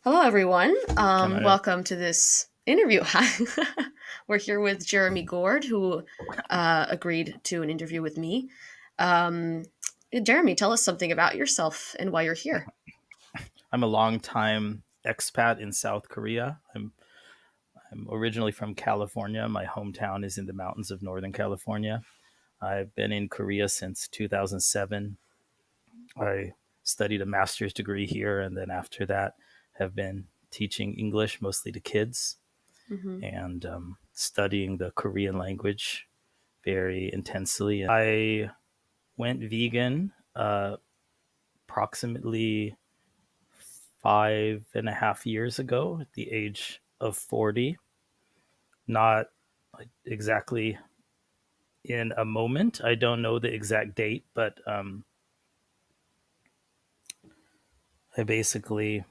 Hello, everyone. Can I? Welcome to this interview. We're here with Jeremy Goard, who agreed to an interview with me. Um, Jeremy, tell us something about yourself and why you're here. I'm a longtime expat in South Korea. I'm originally from California. My hometown is in the mountains of Northern California. I've been in Korea since 2007. I studied a master's degree here, and then after that, have been teaching English mostly to kids Hmm. and studying the Korean language very intensely. I went vegan approximately 5.5 years ago at the age of 40. Not exactly in a moment. I don't know the exact date, but I basically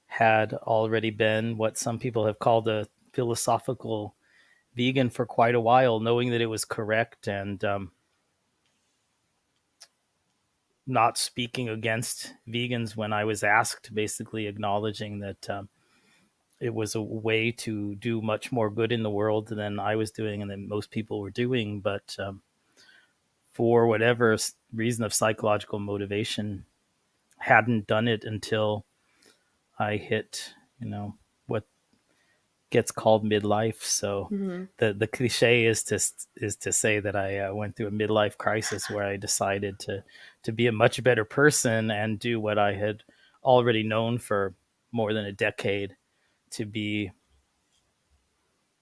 had already been what some people have called a philosophical vegan for quite a while, knowing that it was correct and not speaking against vegans when I was asked, basically acknowledging that it was a way to do much more good in the world than I was doing and than most people were doing. But for whatever reason of psychological motivation, hadn't done it until I hit, what gets called midlife. So Hmm. the cliche is to say that I went through a midlife crisis where I decided to be a much better person and do what I had already known for more than a decade to be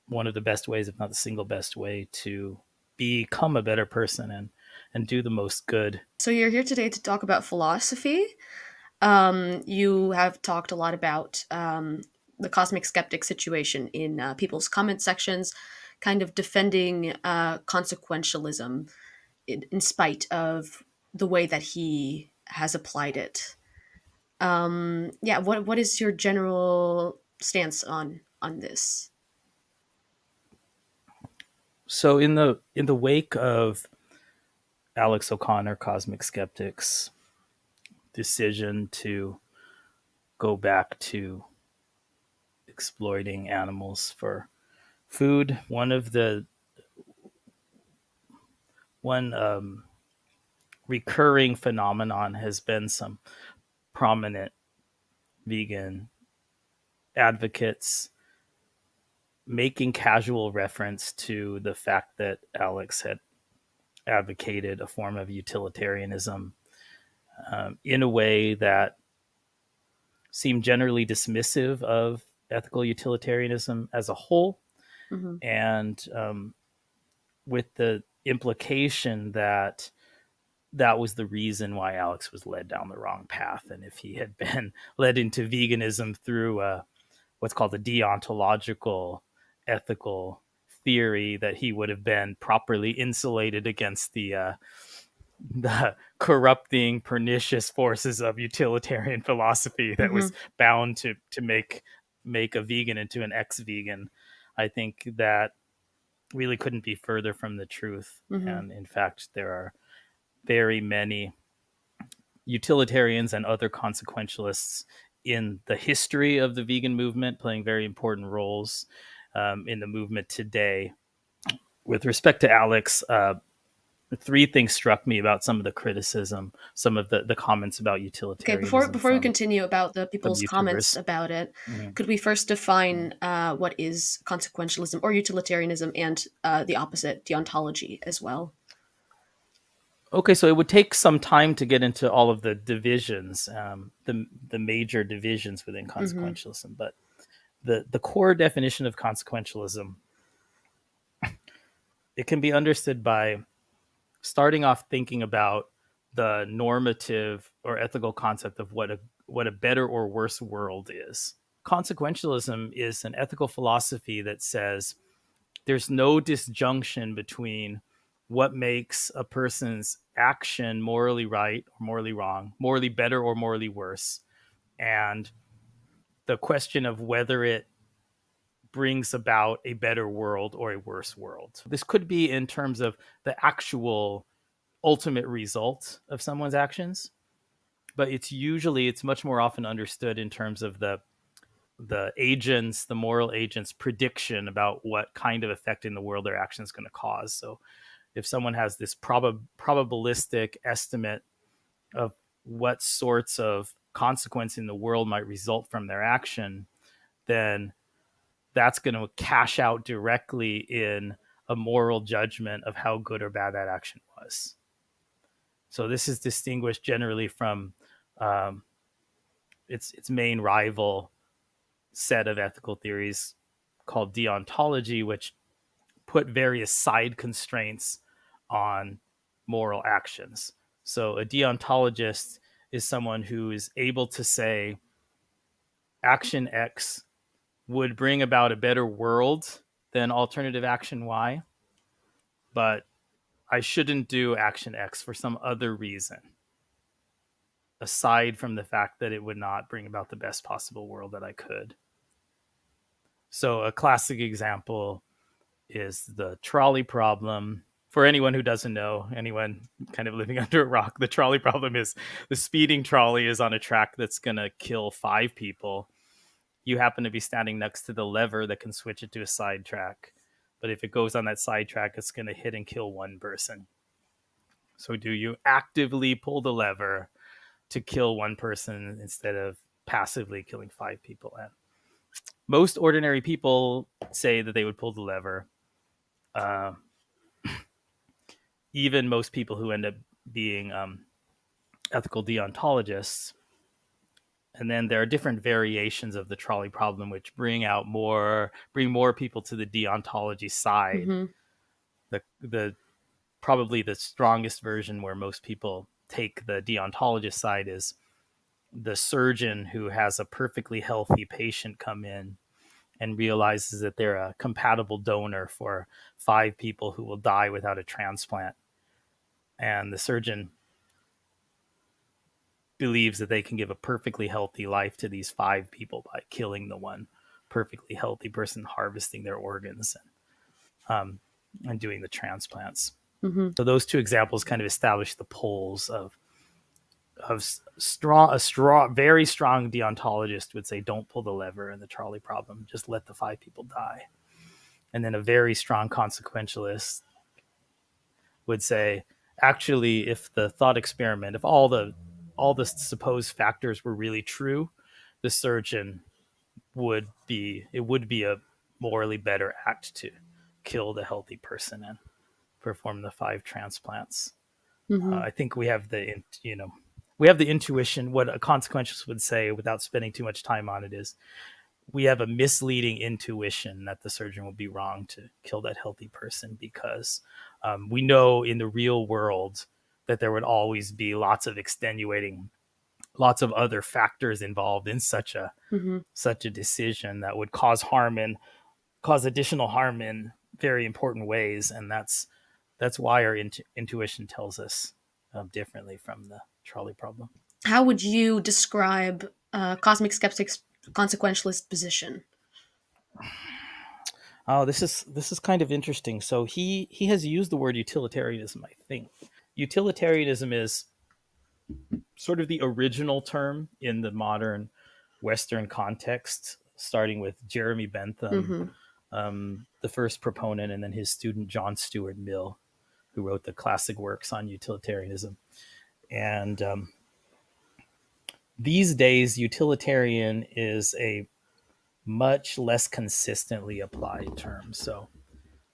one of the best ways, if not the single best way, to become a better person and do the most good. So, you're here today to talk about philosophy. You have talked a lot about the cosmic skeptic situation in people's comment sections, kind of defending consequentialism in spite of the way that he has applied it. Yeah, what is your general stance on this? So in the wake of Alex O'Connor, Cosmic Skeptic's decision to go back to exploiting animals for food, one recurring phenomenon has been some prominent vegan advocates making casual reference to the fact that Alex had advocated a form of utilitarianism in a way that seemed generally dismissive of ethical utilitarianism as a whole, Hmm. and with the implication that that was the reason why Alex was led down the wrong path. And if he had been led into veganism through what's called a deontological ethical theory, that he would have been properly insulated against the corrupting, pernicious forces of utilitarian philosophy that Hmm. was bound to make a vegan into an ex-vegan. I think that really couldn't be further from the truth. Hmm. And in fact, there are very many utilitarians and other consequentialists in the history of the vegan movement playing very important roles in the movement today. With respect to Alex, three things struck me about some of the criticism, some of the comments about Okay, before utilitarianism before we from continue about the from people's comments YouTubers. about it, Mhm. could we first define what is consequentialism or utilitarianism and the opposite, deontology, as well? Okay, so it would take some time to get into all of the divisions, the major divisions within Hmm. consequentialism. But the core definition of consequentialism, it can be understood by starting off thinking about the normative or ethical concept of what a better or worse world is. Consequentialism is an ethical philosophy that says there's no disjunction between what makes a person's action morally right or morally wrong, morally better or morally worse, and the question of whether it brings about a better world or a worse world. This could be in terms of the actual ultimate result of someone's actions, but it's much more often understood in terms of the moral agents prediction about what kind of effect in the world their action is going to cause. So if someone has this probabilistic estimate of what sorts of consequence in the world might result from their action, then that's going to cash out directly in a moral judgment of how good or bad that action was. So this is distinguished generally from um, its main rival set of ethical theories called deontology, which put various side constraints on moral actions. So a deontologist is someone who is able to say action X would bring about a better world than alternative action Y, but I shouldn't do action X for some other reason, aside from the fact that it would not bring about the best possible world that I could. So, a classic example is the trolley problem. For anyone who doesn't know, anyone kind of living under a rock, the trolley problem is the speeding trolley is on a track that's going to kill 5 people. You happen to be standing next to the lever that can switch it to a side track. But if it goes on that side track, it's going to hit and kill 1 person. So, do you actively pull the lever to kill 1 person instead of passively killing 5 people? And most ordinary people say that they would pull the lever. Uh, Even most people who end up being ethical deontologists. And then there are different variations of the trolley problem, which bring more people to the deontology side. Mm-hmm. The probably the strongest version where most people take the deontologist side is the surgeon who has a perfectly healthy patient come in and realizes that they're a compatible donor for 5 people who will die without a transplant. And the surgeon believes that they can give a perfectly healthy life to these 5 people by killing the one perfectly healthy person, harvesting their organs, and doing the transplants. Mm-hmm. So those two examples kind of establish the poles of strong, very strong deontologist would say, don't pull the lever in the trolley problem, just let the 5 people die. And then a very strong consequentialist would say, actually, if the thought experiment, if all the supposed factors were really true, the surgeon would be a morally better act to kill the healthy person and perform the 5 transplants. Mm-hmm. I think we have the intuition. What a consequentialist would say, without spending too much time on it, is we have a misleading intuition that the surgeon would be wrong to kill that healthy person because we know in the real world that there would always be lots of extenuating, lots of other factors involved in Mm-hmm. such a decision that would cause additional harm in very important ways, and that's why our intuition tells us differently from the trolley problem. How would you describe Cosmic Skeptic's consequentialist position? Oh, this is kind of interesting. So he has used the word utilitarianism, I think. Utilitarianism is sort of the original term in the modern Western context, starting with Jeremy Bentham, Mm-hmm. the first proponent, and then his student John Stuart Mill, who wrote the classic works on utilitarianism. And these days, utilitarian is a much less consistently applied term. So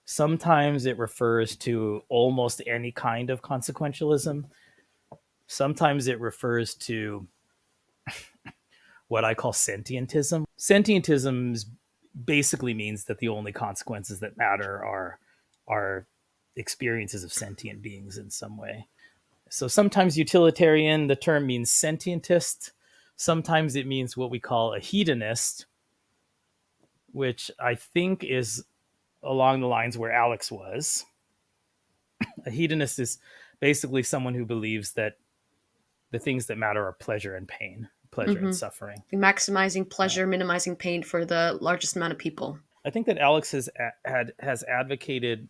sometimes it refers to almost any kind of consequentialism. Sometimes it refers to what I call sentientism. Sentientism basically means that the only consequences that matter are experiences of sentient beings in some way. So sometimes utilitarian, the term means sentientist. Sometimes it means what we call a hedonist, which I think is along the lines where Alex was. A hedonist is basically someone who believes that the things that matter are pleasure and pain, pleasure and Mm-hmm. suffering. Maximizing pleasure, minimizing pain for the largest amount of people. I think that Alex has advocated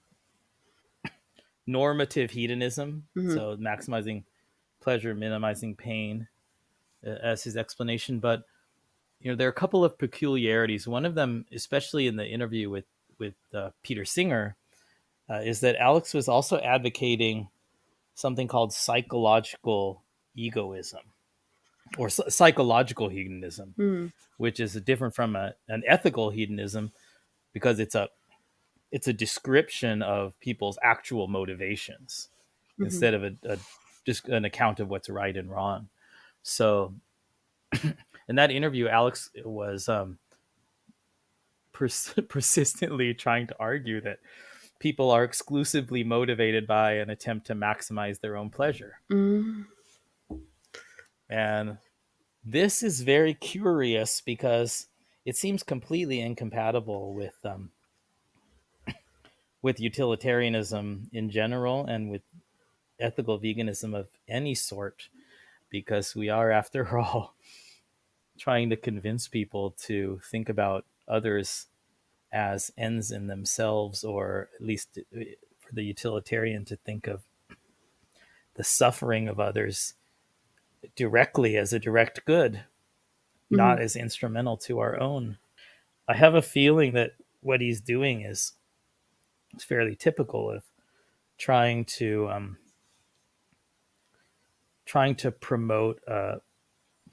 normative hedonism, Mm-hmm. so maximizing pleasure, minimizing pain. as his explanation. But there are a couple of peculiarities. One of them, especially in the interview with Peter Singer, is that Alex was also advocating something called psychological egoism or psychological hedonism, Mm-hmm. which is different from an ethical hedonism because it's a description of people's actual motivations Mm-hmm. instead of just an account of what's right and wrong. So in that interview, Alex was persistently trying to argue that people are exclusively motivated by an attempt to maximize their own pleasure. Mm-hmm. And this is very curious because it seems completely incompatible with utilitarianism in general and with ethical veganism of any sort, because we are, after all, trying to convince people to think about others as ends in themselves, or at least for the utilitarian to think of the suffering of others directly as a direct good, Mm-hmm. not as instrumental to our own. I have a feeling that what he's doing is fairly typical of trying to promote,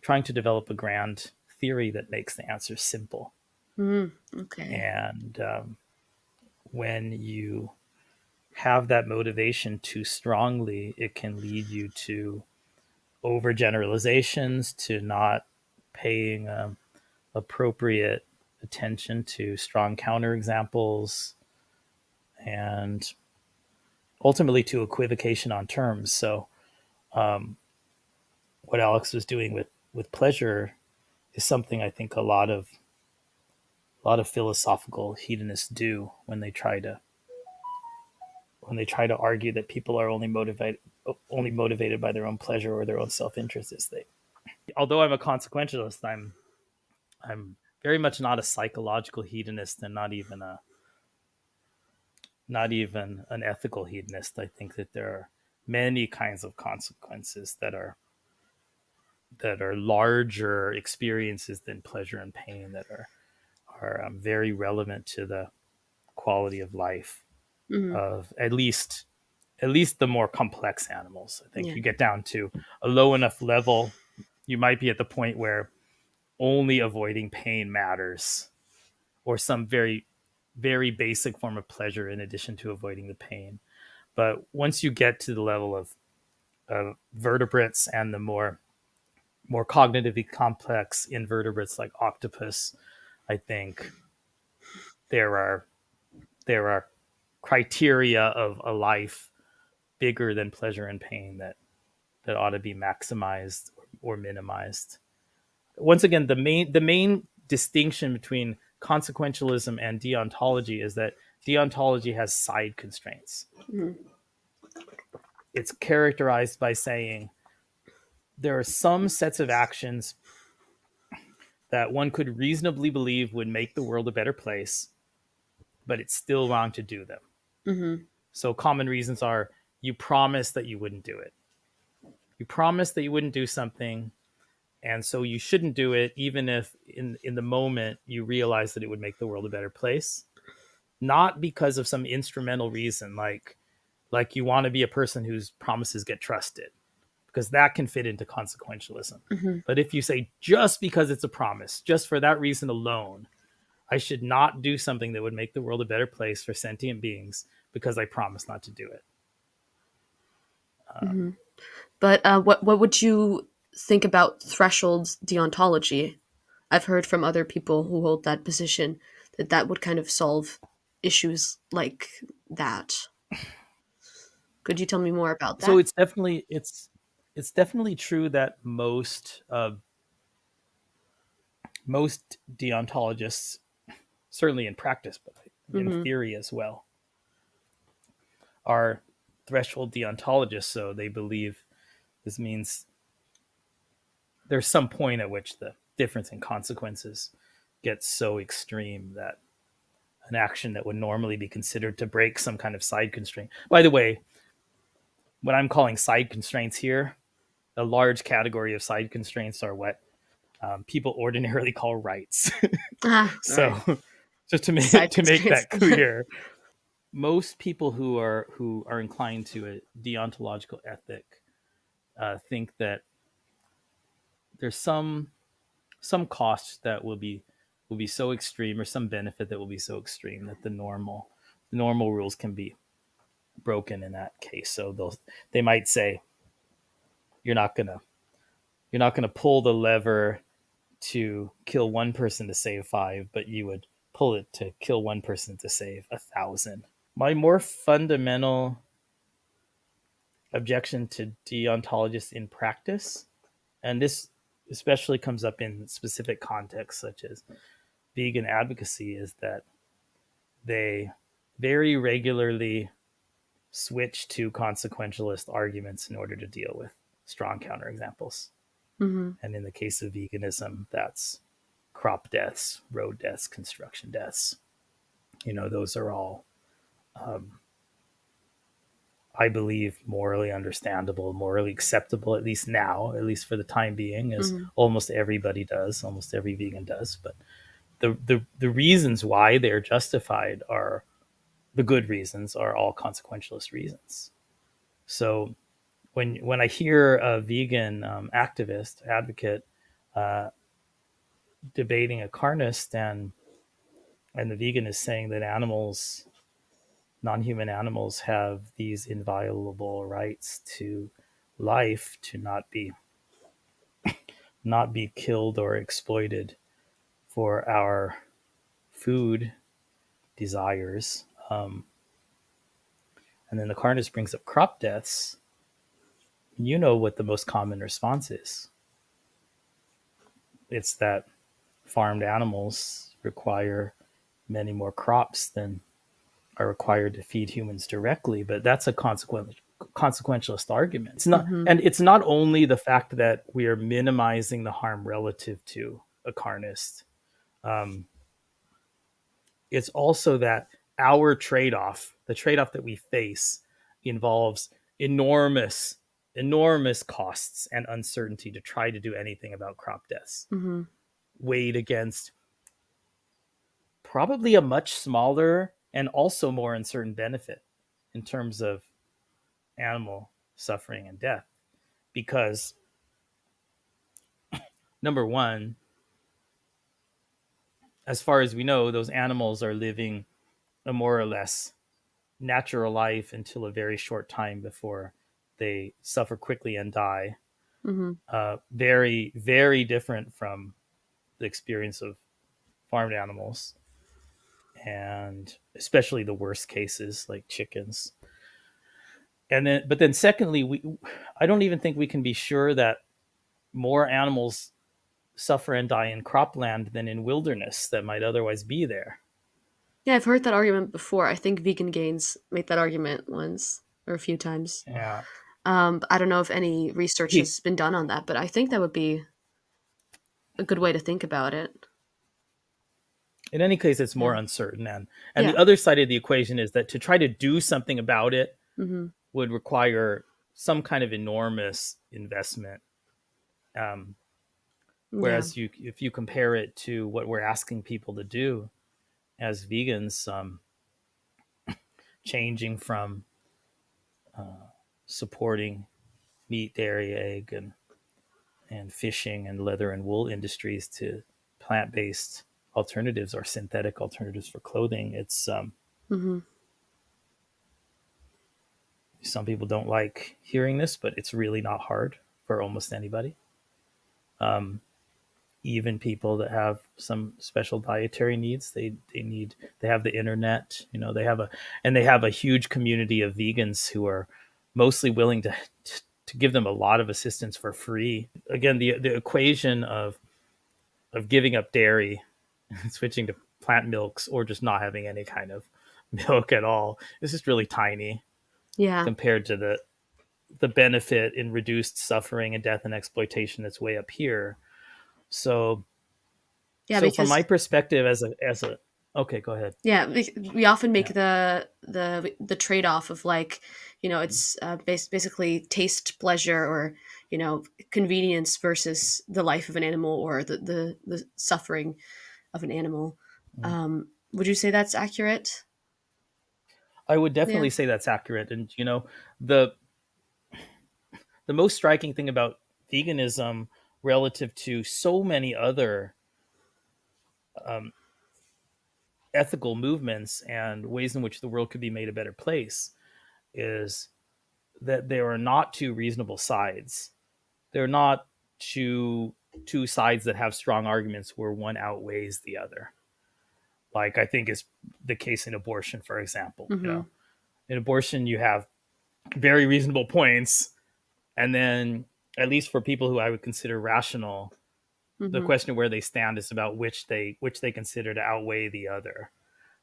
trying to develop a grand theory that makes the answer simple. Mm-hmm. Okay. And when you have that motivation too strongly, it can lead you to overgeneralizations, to not paying appropriate attention to strong counterexamples, and ultimately to equivocation on terms. So, what Alex was doing with pleasure is something I think a lot of philosophical hedonists do when they try to argue that people are only motivated by their own pleasure or their own self-interest. Is they Although I'm a consequentialist, I'm very much not a psychological hedonist, and not even an ethical hedonist. I think that there are many kinds of consequences that are larger experiences than pleasure and pain, that are very relevant to the quality of life Mm-hmm. of at least the more complex animals. I think Yeah. you get down to a low enough level, you might be at the point where only avoiding pain matters, or some very, very basic form of pleasure in addition to avoiding the pain. But once you get to the level of vertebrates and the more cognitively complex invertebrates like octopus, I think there are there are criteria of a life bigger than pleasure and pain that ought to be maximized or minimized. Once again, the main distinction between consequentialism and deontology is that deontology has side constraints. Mm-hmm. It's characterized by saying there are some sets of actions that one could reasonably believe would make the world a better place, but it's still wrong to do them. Mm-hmm. So common reasons are: you promised that you wouldn't do it. You promised that you wouldn't do something, and so you shouldn't do it, even if in the moment you realize that it would make the world a better place. Not because of some instrumental reason, like you want to be a person whose promises get trusted, because that can fit into consequentialism. Mm-hmm. But if you say, just because it's a promise, just for that reason alone, I should not do something that would make the world a better place for sentient beings because I promised not to do it. Mm-hmm. But what would you think about threshold deontology? I've heard from other people who hold that position that that would kind of solve issues like that. Could you tell me more about So that? it's definitely true that most deontologists, certainly in practice, but in Mm-hmm. theory as well, are threshold deontologists. So they believe this means there's some point at which the difference in consequences gets so extreme that an action that would normally be considered to break some kind of side constraint. By the way, what I'm calling side constraints here, a large category of side constraints are what people ordinarily call rights. Ah, all So right. just Side to make constraints. that clear, most people who are inclined to a deontological ethic think that there's some cost that will be so extreme, or some benefit that will be so extreme that the normal rules can be broken in that case. So they might say you're not gonna pull the lever to kill one person to save five, but you would pull it to kill one person to save 1,000. My more fundamental objection to deontologists in practice, and this especially comes up in specific contexts such as vegan advocacy, is that they very regularly switch to consequentialist arguments in order to deal with strong counterexamples. Hmm. And in the case of veganism, that's crop deaths, road deaths, construction deaths. Those are all, I believe, morally understandable, morally acceptable, at least now, at least for the time being, as Hmm. almost everybody does, almost every vegan does. But the reasons why they're justified are the good reasons, are all consequentialist reasons. So when I hear a vegan activist advocate uh, debating a carnist, and the vegan is saying that non-human animals have these inviolable rights to life, to not be killed or exploited for our food desires. And then the carnist brings up crop deaths. You know what the most common response is. It's that farmed animals require many more crops than are required to feed humans directly, but that's a consequentialist argument. It's not, Hmm. and it's not only the fact that we are minimizing the harm relative to a carnist. Um, it's also that our trade-off, the trade-off that we face, involves enormous costs and uncertainty to try to do anything about crop deaths, Hmm. weighed against probably a much smaller and also more uncertain benefit in terms of animal suffering and death. Because, number one, as far as we know, those animals are living a more or less natural life until a very short time before they suffer quickly and die. Hmm. Very, very different from the experience of farmed animals, and especially the worst cases like chickens. But then, secondly, I don't even think we can be sure that more animals suffer and die in cropland than in wilderness that might otherwise be there. Yeah, I've heard that argument before. I think Vegan Gains made that argument once or a few times. Yeah. I don't know if any research He, has been done on that, but I think that would be a good way to think about it. in any case, it's more Yeah. uncertain, and the Yeah. other side of the equation is that to try to do something about it Hmm. would require some kind of enormous investment. Um, Yeah. Whereas if you compare it to what we're asking people to do as vegans, changing from supporting meat, dairy, egg, and fishing and leather and wool industries to plant-based alternatives or synthetic alternatives for clothing, it's Hmm. some people don't like hearing this, but it's really not hard for almost anybody. Even people that have some special dietary needs, they have the internet, they have a huge community of vegans who are mostly willing to give them a lot of assistance for free. Again, the equation of giving up dairy, switching to plant milks, or just not having any kind of milk at all is just really tiny Yeah. compared to the benefit in reduced suffering and death and exploitation that's way up here. So Yeah, from my because perspective, as a Okay, go ahead. Yeah, we often make Yeah. the trade off of like, it's basically taste, pleasure, or convenience versus the life of an animal or the suffering of an animal. Mm. Would you say that's accurate? I would Yeah. definitely say that's accurate. And the the most striking thing about veganism relative to so many other um, ethical movements and ways in which the world could be made a better place is that there are not two reasonable sides. They're not two sides that have strong arguments where one outweighs the other. Like I think is the case in abortion, for example. Mm-hmm. In abortion, you have very reasonable points, and then at least for people who I would consider rational, the Mm-hmm. question of where they stand is about which they consider to outweigh the other.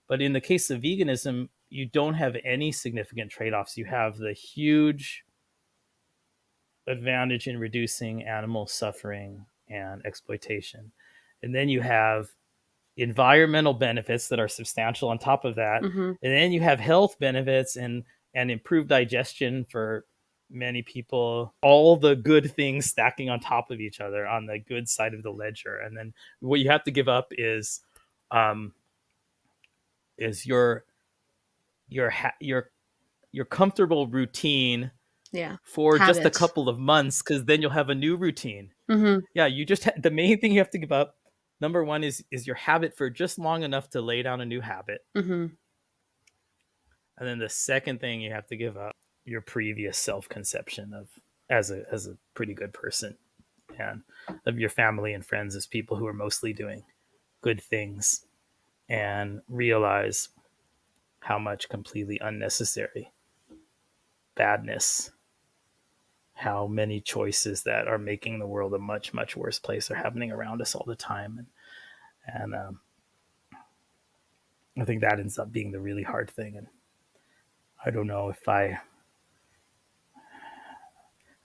But in the case of veganism, you don't have any significant trade-offs. You have the huge advantage in reducing animal suffering and exploitation. And then you have environmental benefits that are substantial on top of that. Mm-hmm. And then you have health benefits and improved digestion for many people, all the good things stacking on top of each other on the good side of the ledger. And then what you have to give up um, is your your comfortable routine Yeah. for just a Habit. couple of months, because then you'll have a new routine. Mm-hmm. Yeah, the main thing you have to give up. Number one is your habit for just long enough to lay down a new habit, Mm-hmm. and then the second thing you have to give up your previous self conception of as a pretty good person, and of your family and friends as people who are mostly doing good things, and realize how much completely unnecessary badness, how many choices that are making the world a much much worse place are happening around us all the time. And I think that ends up being the really hard thing. And I don't know if I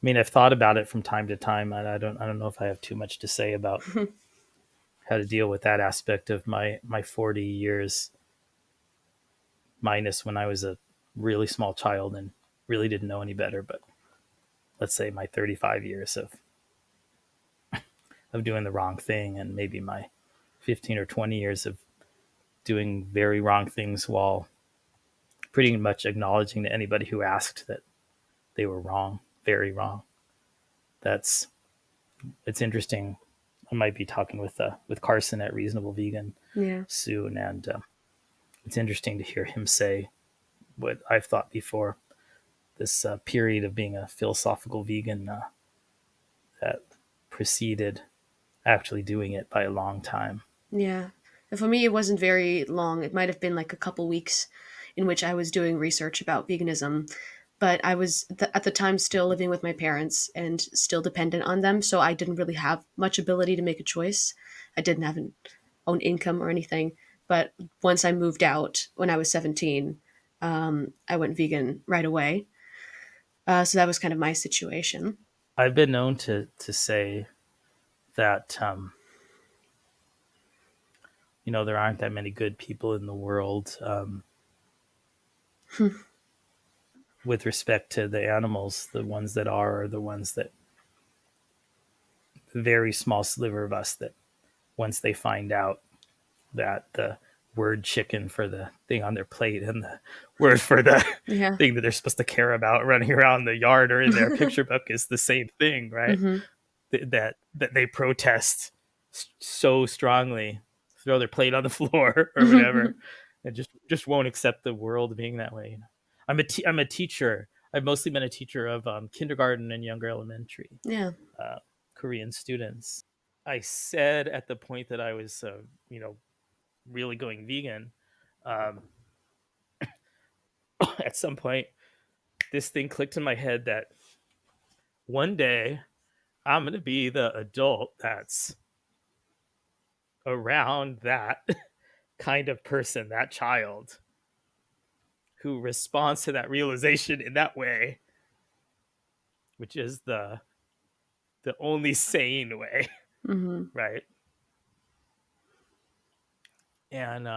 mean, I've thought about it from time to time, and I don't know if I have too much to say about how to deal with that aspect of my 40 years minus when I was a really small child and really didn't know any better. But let's say my 35 years of doing the wrong thing, and maybe my 15 or 20 years of doing very wrong things while pretty much acknowledging to anybody who asked that they were wrong, very wrong. That's It's interesting. I might be talking with Carson at Reasonable Vegan Yeah. soon, and it's interesting to hear him say what I've thought before. This period of being a philosophical vegan that preceded actually doing it by a long time. Yeah. And for me, it wasn't very long. It might have been like a couple weeks in which I was doing research about veganism. But I was at the time still living with my parents and still dependent on them. So I didn't really have much ability to make a choice. I didn't have an own income or anything. But once I moved out when I was 17, I went vegan right away. So that was kind of my situation. I've been known to say that there aren't that many good people in the world with respect to the animals. The ones that are the ones that very small sliver of us that once they find out that the word chicken for the thing on their plate and the word for the Yeah. thing that they're supposed to care about running around the yard or in their picture book is the same thing, right? Hmm. That they protest so strongly, throw their plate on the floor or whatever, and just won't accept the world being that way. I'm a teacher. I've mostly been a teacher of kindergarten and younger elementary Yeah. uh, Korean students. I said at the point that I was, really going vegan, um, at some point, this thing clicked in my head that one day I'm going to be the adult that's around that kind of person, that child who responds to that realization in that way, which is the only sane way, Hmm. right? And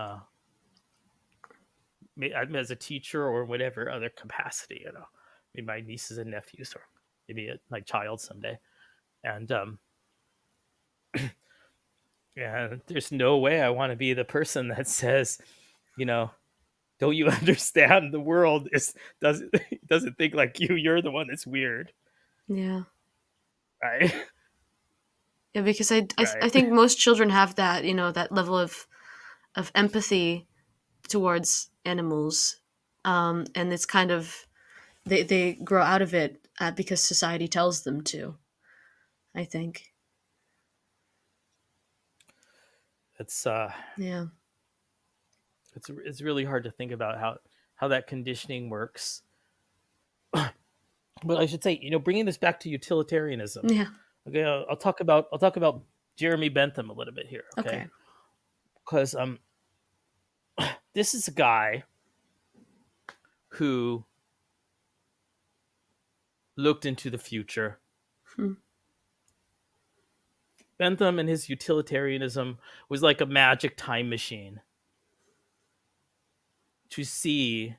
as a teacher or whatever other capacity, maybe my nieces and nephews, or maybe my child someday. And and there's no way I want to be the person that says, you know, don't you understand the world is doesn't think like you. You're the one that's weird, Yeah. right? Yeah, because I Right. think most children have that, that level of empathy towards animals. And it's kind of, they grow out of it because society tells them to, I think. It's Yeah. it's really hard to think about how that conditioning works. But I should say, bringing this back to utilitarianism. Yeah. Okay, I'll talk about Jeremy Bentham a little bit here. Okay, Okay. because this is a guy who looked into the future. Hmm. Bentham and his utilitarianism was like a magic time machine to see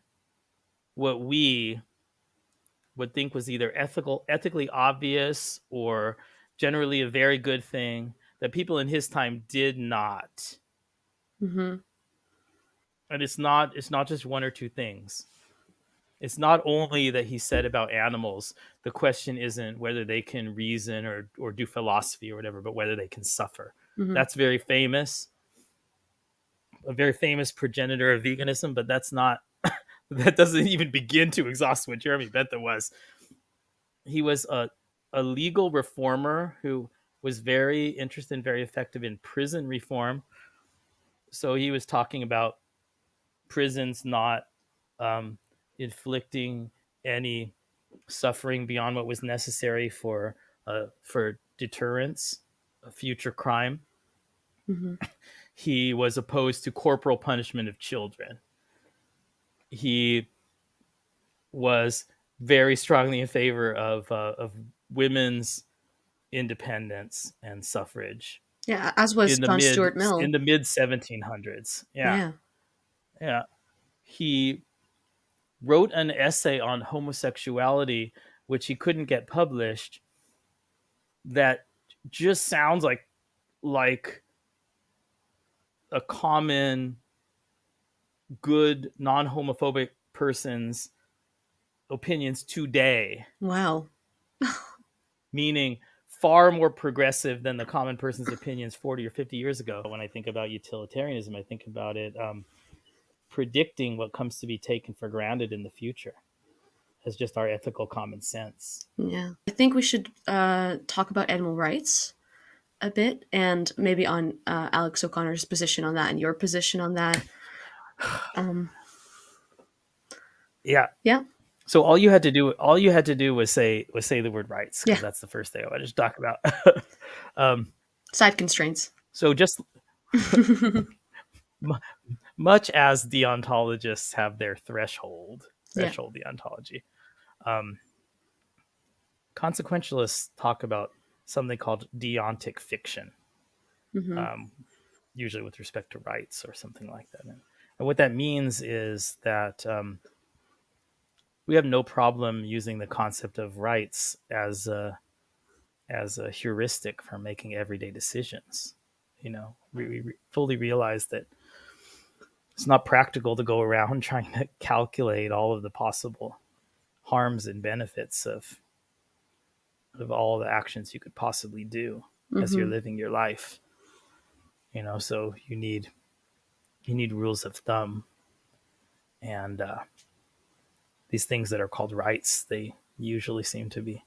what we would think was either ethically obvious or generally a very good thing that people in his time did not. Mm-hmm. And it's not just one or two things. It's not only that he said about animals, the question isn't whether they can reason or do philosophy or whatever, but whether they can suffer. Mm-hmm. That's very famous, a very famous progenitor of veganism, but that doesn't even begin to exhaust what Jeremy Bentham was. He was a legal reformer who was very interested and very effective in prison reform. So he was talking about prisons not um, inflicting any suffering beyond what was necessary for deterrence of future crime. Mm-hmm. He was opposed to corporal punishment of children. He was very strongly in favor of women's independence and suffrage Yeah, as was in the John mid Stuart Mill. in the mid 1700s. Yeah, Yeah. yeah. He wrote an essay on homosexuality, which he couldn't get published. That just sounds like a common good non-homophobic person's opinions today, Wow. meaning far more progressive than the common person's opinions 40 or 50 years ago. When I think about utilitarianism, I think about it predicting what comes to be taken for granted in the future as just our ethical common sense. Yeah. I think we should talk about animal rights a bit, and maybe on Alex O'Connor's position on that and your position on that. Um, Yeah. yeah. So all you had to do was say the word rights, because Yeah. that's the first thing I wanted to talk about. um, Side constraints. so just mu- much as deontologists have their Yeah. threshold deontology, um, consequentialists talk about something called deontic fiction, Mm-hmm. um, usually with respect to rights or something like that. And what that means is that we have no problem using the concept of rights as a heuristic for making everyday decisions. We fully realize that it's not practical to go around trying to calculate all of the possible harms and benefits of all the actions you could possibly do as you're Mm-hmm. living your life. So you need rules of thumb, and these things that are called rights, they usually seem to be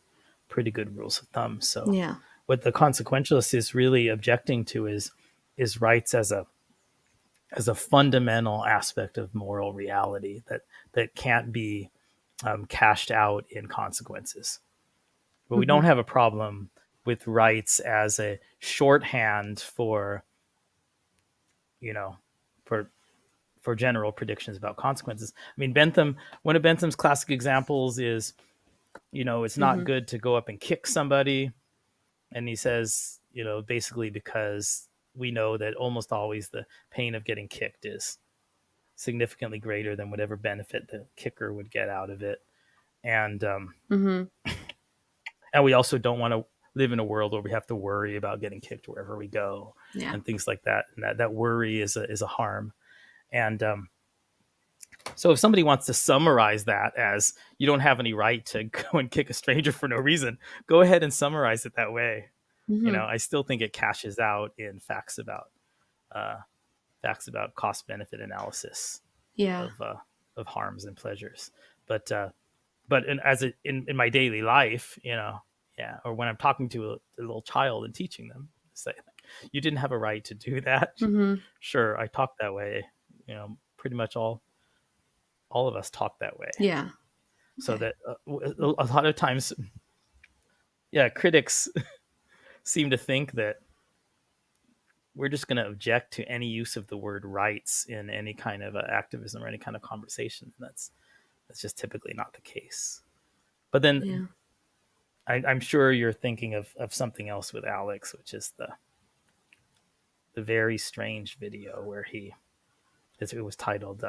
pretty good rules of thumb. So Yeah. what the consequentialist is really objecting to is rights as a fundamental aspect of moral reality that can't be cashed out in consequences. But we Mm-hmm. don't have a problem with rights as a shorthand for you know for for general predictions about consequences. I mean, one of Bentham's classic examples is, it's not Mm-hmm. good to go up and kick somebody. And he says, basically because we know that almost always the pain of getting kicked is significantly greater than whatever benefit the kicker would get out of it. And Mm-hmm. and we also don't want to live in a world where we have to worry about getting kicked wherever we go Yeah. and things like that. And that worry is a harm. And so if somebody wants to summarize that as you don't have any right to go and kick a stranger for no reason, go ahead and summarize it that way. Mm-hmm. I still think it cashes out in uh, facts about cost benefit analysis Yeah. of harms and pleasures. But in my daily life, yeah, or when I'm talking to a little child and teaching them, say, you didn't have a right to do that. Mm-hmm. Sure, I talk that way. Pretty much all of us talk that way. Yeah. So Okay. that a lot of times, yeah, critics seem to think that we're just going to object to any use of the word rights in any kind of activism or any kind of conversation. That's just typically not the case. But then Yeah. I'm sure you're thinking of something else with Alex, which is the very strange video where it was titled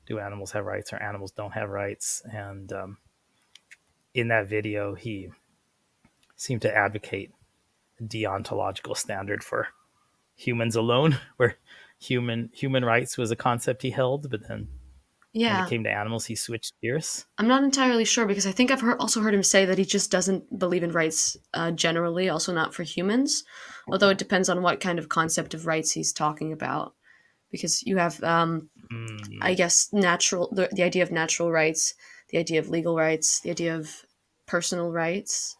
"Do Animals Have Rights or Animals Don't Have Rights?" And in that video, he seemed to advocate a deontological standard for humans alone, where human rights was a concept he held, but then when it Yeah. came to animals, he switched gears. I'm not entirely sure because I think also heard him say that he just doesn't believe in rights generally, also not for humans. Although it depends on what kind of concept of rights he's talking about. Because you have, I Mm, guess, the idea of natural rights, the idea of legal rights, the idea of personal rights.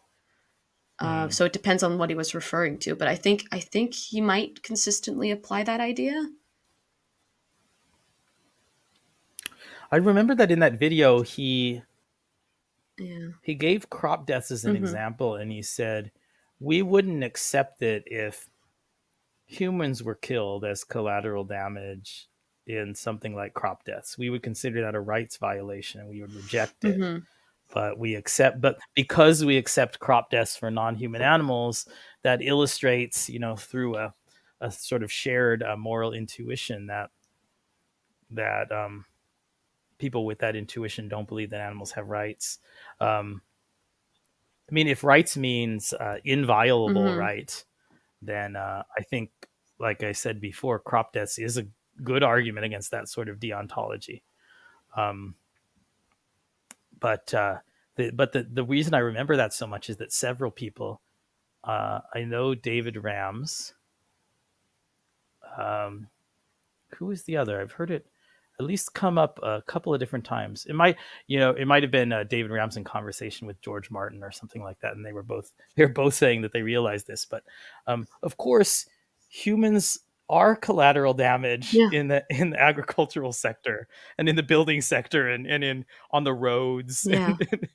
mm. So it depends on what he was referring to. But I think he might consistently apply that idea. I remember that in that video, Yeah. he gave crop deaths as an Mm-hmm. example, and he said we wouldn't accept it if humans were killed as collateral damage in something like crop deaths. We would consider that a rights violation, and we would reject it. Mm-hmm. But because we accept crop deaths for non-human animals, that illustrates, through a sort of shared moral intuition that people with that intuition don't believe that animals have rights. um, I mean, if rights means inviolable Mm-hmm. right, then I think, like I said before, crop deaths is a good argument against that sort of deontology. Um, but the reason I remember that so much is that several people, I know David Rams. Um, who is the other? I've heard it at least come up a couple of different times. It might have been David Rams in conversation with George Martin or something like that, and they were both saying that they realized this. But of course, humans are collateral damage Yeah. in the agricultural sector and in the building sector and in on the roads Yeah. and Mm-hmm.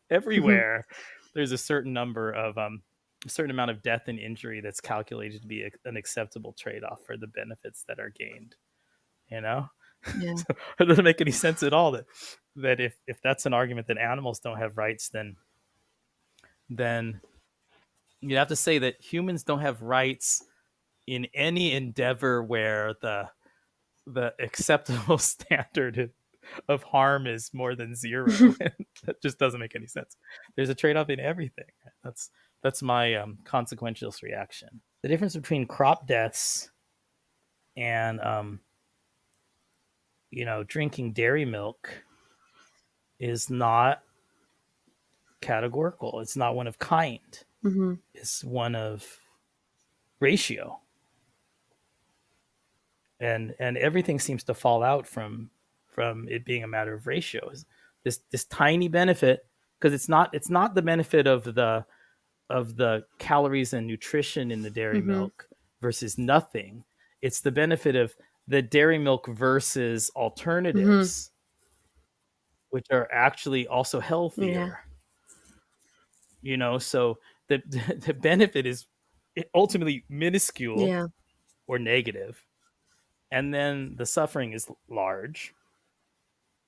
everywhere. There's a certain amount of death and injury that's calculated to be an acceptable trade-off for the benefits that are gained. You know, Yeah. so it doesn't make any sense at all that if that's an argument that animals don't have rights, then you have to say that humans don't have rights in any endeavor where the acceptable standard of harm is more than zero. That just doesn't make any sense. There's a trade-off in everything. That's my consequentialist reaction. The difference between crop deaths and drinking dairy milk is not categorical. It's not one of kind. Mm-hmm. It's one of ratio. And everything seems to fall out from it being a matter of ratios. This tiny benefit, because it's not the benefit of the calories and nutrition in the dairy Mm-hmm. milk versus nothing. It's the benefit of the dairy milk versus Mm-hmm. alternatives, which are actually also Yeah. healthier. So the the benefit is ultimately minuscule Yeah. or negative, and then the suffering is large.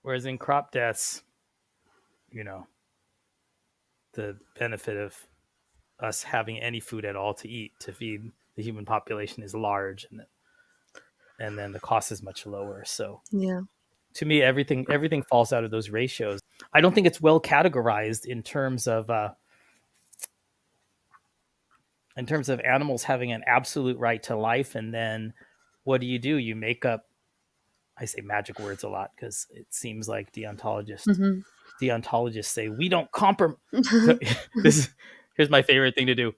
Whereas in crop deaths, you know, the benefit of us having any food at all to eat to feed the human population is large, and and then the cost is much lower. So Yeah. to me, everything falls out of those ratios. I don't think it's well categorized in terms of animals having an absolute right to life, and then what do? You make up, I say magic words a lot because it seems like Hmm. deontologists say we don't compromise. This is Here's my favorite thing to do.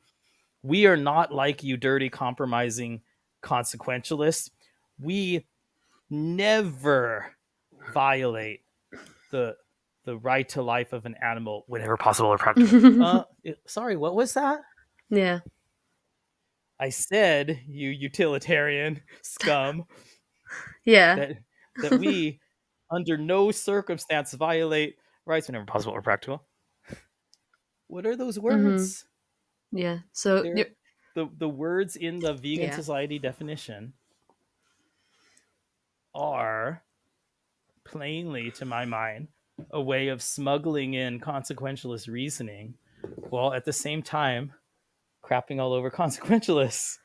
We are not like you dirty compromising consequentialists. We never violate the the right to life of an animal whenever possible or practical. Sorry, what was that? Yeah. I said, you utilitarian scum, Yeah. that we under no circumstance violate rights whenever possible or practical. What are those Hmm. words? Yeah. So you're, They're the words in the vegan yeah. society definition are plainly, to my mind, a way of smuggling in consequentialist reasoning while at the same time crapping all over consequentialists.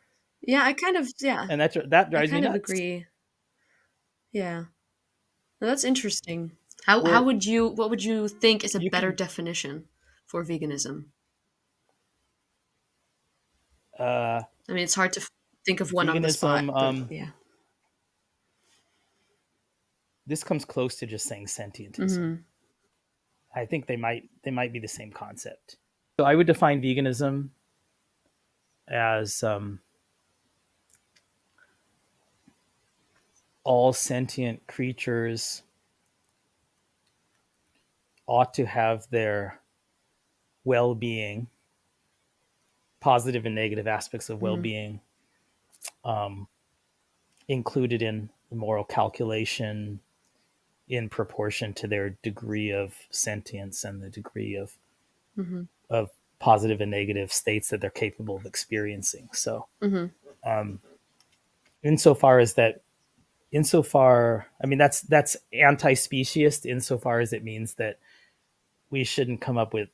Yeah, I kind of, yeah. And that I drives me kind of nuts. agree. Yeah. Well, that's interesting. How Where would you, what would you think is a you better can definition for veganism? uh I mean, it's hard to think of one on the spot, veganism, but yeah. this comes close to just saying sentientism. Hmm. I think they might be the same concept. So I would define veganism as all sentient creatures ought to have their well-being, positive and negative aspects of Hmm. well-being, um, included in the moral calculation in proportion to their degree of sentience and the degree Hmm. of positive and negative states that they're capable of experiencing. So, Hmm. um, insofar as that, I mean, that's anti-speciest insofar as it means that we shouldn't come up with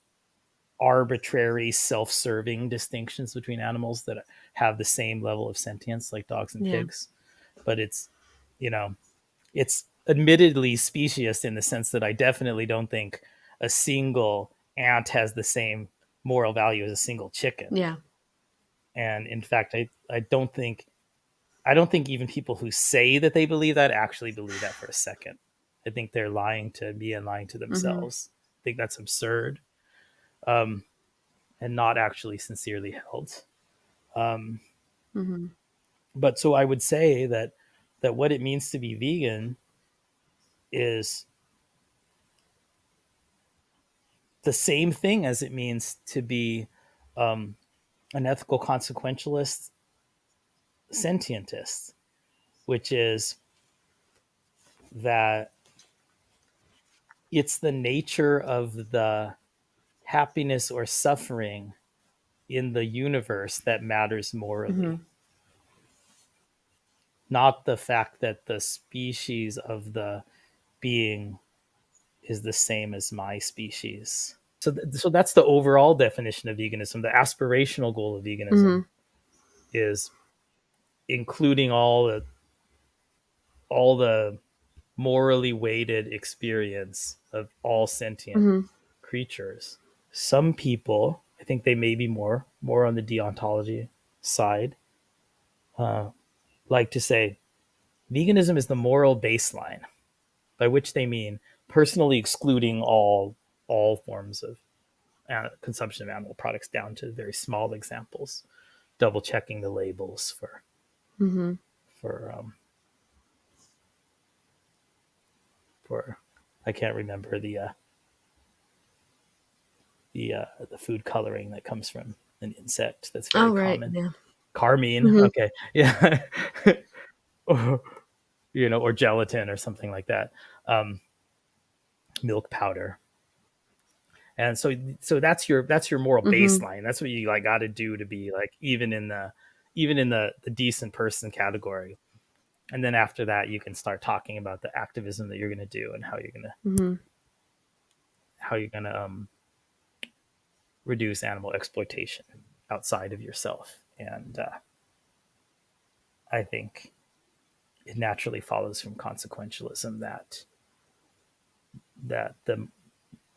arbitrary self-serving distinctions between animals that have the same level of sentience like dogs and Yeah. pigs. But you know it's admittedly speciest in the sense that I definitely don't think a single ant has the same moral value as a single chicken. Yeah. And in fact, I don't think even people who say that they believe that actually believe that for a second. I think they're lying to me and lying to Hmm. themselves. I think that's absurd, um, and not actually sincerely held. Um, Hmm. but so I would say that what it means to be vegan is the same thing as it means to be um, an ethical consequentialist sentientist, which is that it's the nature of the happiness or suffering in the universe that matters morally, Hmm. not the fact that the species of the being is the same as my species. So that's the overall definition of veganism. The aspirational goal of veganism Hmm. is including all the morally weighted experience of all sentient Hmm. creatures. Some people, I think they may be more on the deontology side, uh, like to say veganism is the moral baseline, by which they mean personally excluding all forms of consumption of animal products down to very small examples, double checking the labels Hmm. for for I can't remember the food coloring that comes from an insect that's very Oh, right. common. Yeah. Carmine, Hmm. okay, yeah, or, or gelatin or something like that, um, milk powder. And so that's your moral Hmm. baseline. That's what you like got to do to be like even in the decent person category. And then after that, you can start talking about the activism that you're going to do and Hmm. how you're going to reduce animal exploitation outside of yourself. And I think it naturally follows from consequentialism that the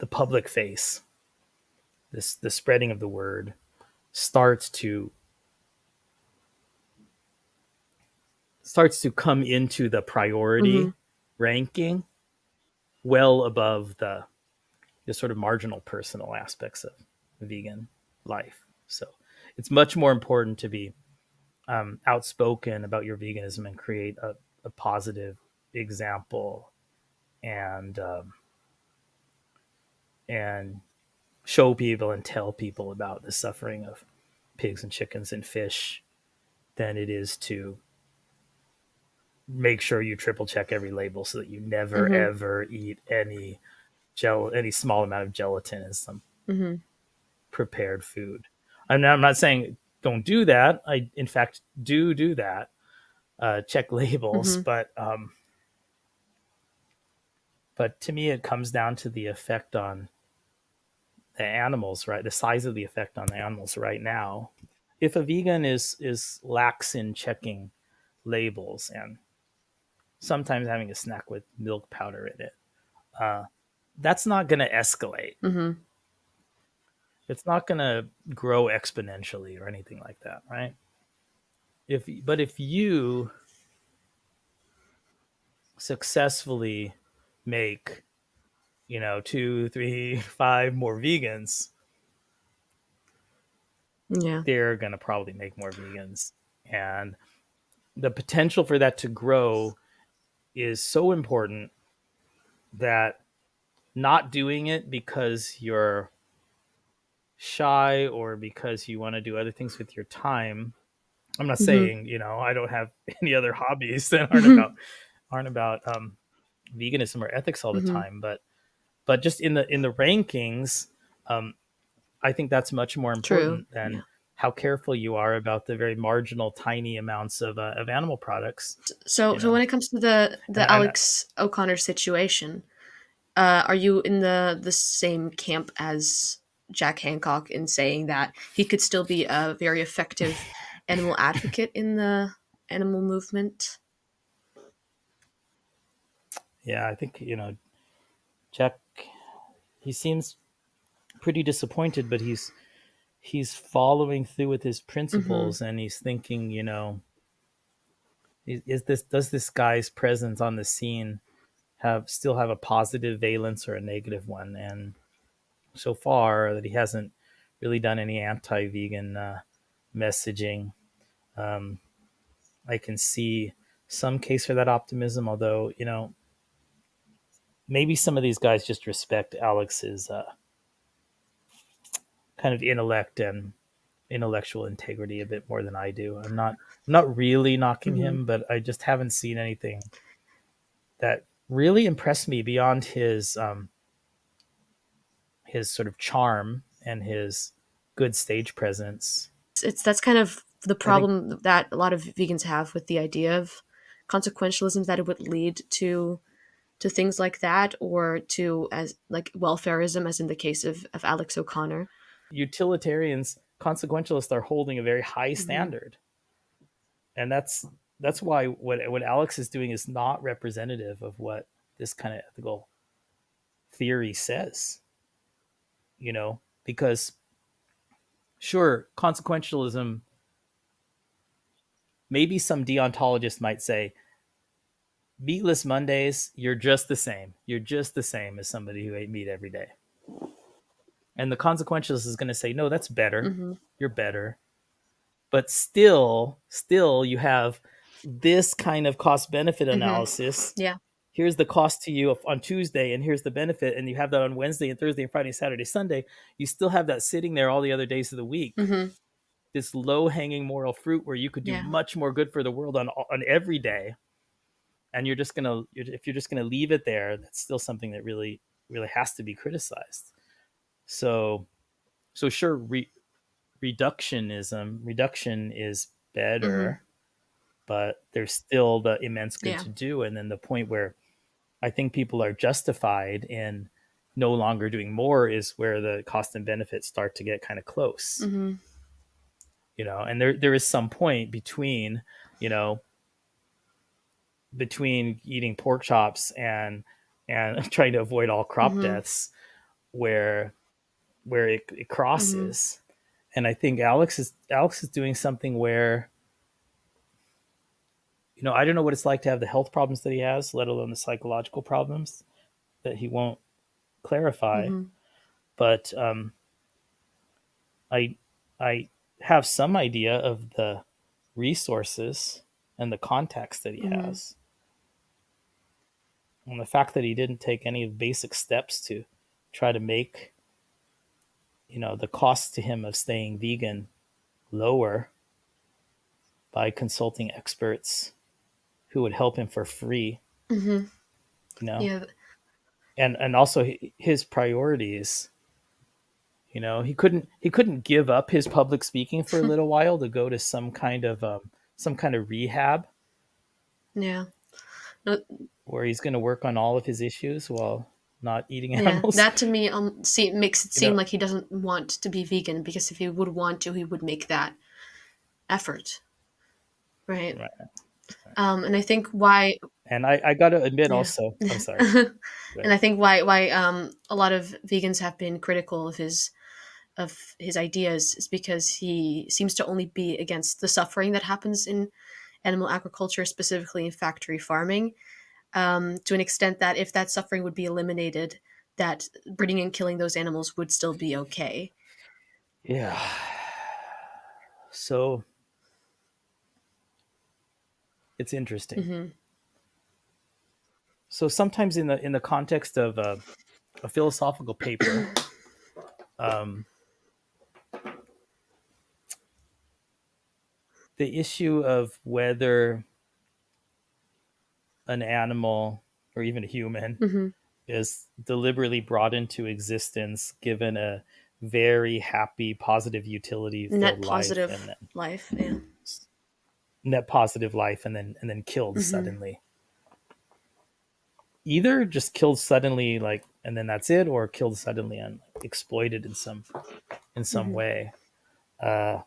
public face, this the spreading of the word, starts to come into the Mm-hmm. priority ranking, well above the sort of marginal personal aspects of vegan life. So it's much more important to be outspoken about your veganism and create a positive example, and show people and tell people about the suffering of pigs and chickens and fish than it is to make sure you triple check every label so that you never Mm-hmm. ever eat any small amount of gelatin in some Mm-hmm. prepared food. I'm not saying don't do that. I in fact do that. Check labels, Mm-hmm. but to me it comes down to the effect on the animals, right? The size of the effect on the animals right now. If a vegan is lax in checking labels and sometimes having a snack with milk powder in it, uh, that's not going to escalate. Mm-hmm. It's not going to grow exponentially or anything like that, right? If you successfully make, two, three, five more vegans, Yeah. they're going to probably make more vegans, and the potential for that to grow is so important that not doing it because you're shy or because you want to do other things with your time. I'm not Mm-hmm. saying, I don't have any other hobbies that Mm-hmm. aren't about veganism or ethics all the Mm-hmm. time, but just in the rankings, um, I think that's much more True. important than Yeah. how careful you are about the very marginal, tiny amounts of animal products. So You so when know, it comes to the and the and Alex O'Connor situation, are you in the same camp as Jack Hancock in saying that he could still be a very effective animal advocate in the animal movement? yeah, I think Jack. He seems pretty disappointed, but he's following through with his Mm-hmm. principles, and he's thinking, is this does this guy's presence on the scene have a positive valence or a negative one? And so far, that he hasn't really done any anti-vegan messaging. Um, I can see some case for that optimism, although maybe some of these guys just respect Alex's kind of intellect and intellectual integrity a bit more than I do. I'm not really knocking Mm-hmm. him, but I just haven't seen anything that really impressed me beyond his sort of charm and his good stage presence. It's that's kind of the I think, problem that a lot of vegans have with the idea of consequentialism, that it would lead to things like that, or to as like welfareism, as in the case of Alex O'Connor. utilitarians, consequentialists are holding a very high Mm-hmm. standard, and that's why what Alex is doing is not representative of what this kind of ethical theory says. Because sure, consequentialism, maybe some deontologist might say, meatless Mondays, you're just the same. You're just the same as somebody who ate meat every day. And the consequentialist is going to say, no, that's better. Mm-hmm. You're better. But still, you have this kind of cost benefit Mm-hmm. analysis. Yeah. Here's the cost to you on Tuesday, and here's the benefit. And you have that on Wednesday and Thursday and Friday, Saturday, Sunday. You still have that sitting there all the other days of the week. Mm-hmm. This low hanging moral fruit where you could do Yeah. much more good for the world on every day. And if you're just gonna leave it there, that's still something that really has to be criticized. So sure, reduction is Mm-hmm. better, but there's still the immense good Yeah. to do. And then the point where I think people are justified in no longer doing more is where the cost and benefits start to get kind of close. Mm-hmm. And there is some point between, you know between eating pork chops and trying to avoid all crop Mm-hmm. deaths where it Mm-hmm. crosses. And I think Alex is doing something where, I don't know what it's like to have the health problems that he has, let alone the psychological problems that he won't clarify. Mm-hmm. But I I have some idea of the resources and the context that he Mm-hmm. has, and the fact that he didn't take any basic steps to try to make the cost to him of staying vegan lower by consulting experts who would help him for free. Mm-hmm. You know, Yeah. and also his priorities. He couldn't give up his public speaking for a little while to go to some kind of rehab Yeah. No, where he's going to work on all of his issues while not eating yeah. animals. That to me makes it you seem know like he doesn't want to be vegan, because if he would want to, he would make that effort, right? right. And I think why, And I got to admit yeah. also, I'm sorry, And but I think why a lot of vegans have been critical of his ideas is because he seems to only be against the suffering that happens in animal agriculture, specifically in factory farming, to an extent that if that suffering would be eliminated, that breeding and killing those animals would still be okay. yeah. So it's interesting. Mm-hmm. So sometimes in the context of a philosophical paper, um, the issue of whether an animal or even a human Mm-hmm. is deliberately brought into existence given a very happy, positive, utility Net filled life, and positive then life. Yeah. net positive life, and then killed Mm-hmm. suddenly. Either just killed suddenly, like, and then that's it, or killed suddenly and exploited in some Mm-hmm. way. Uh,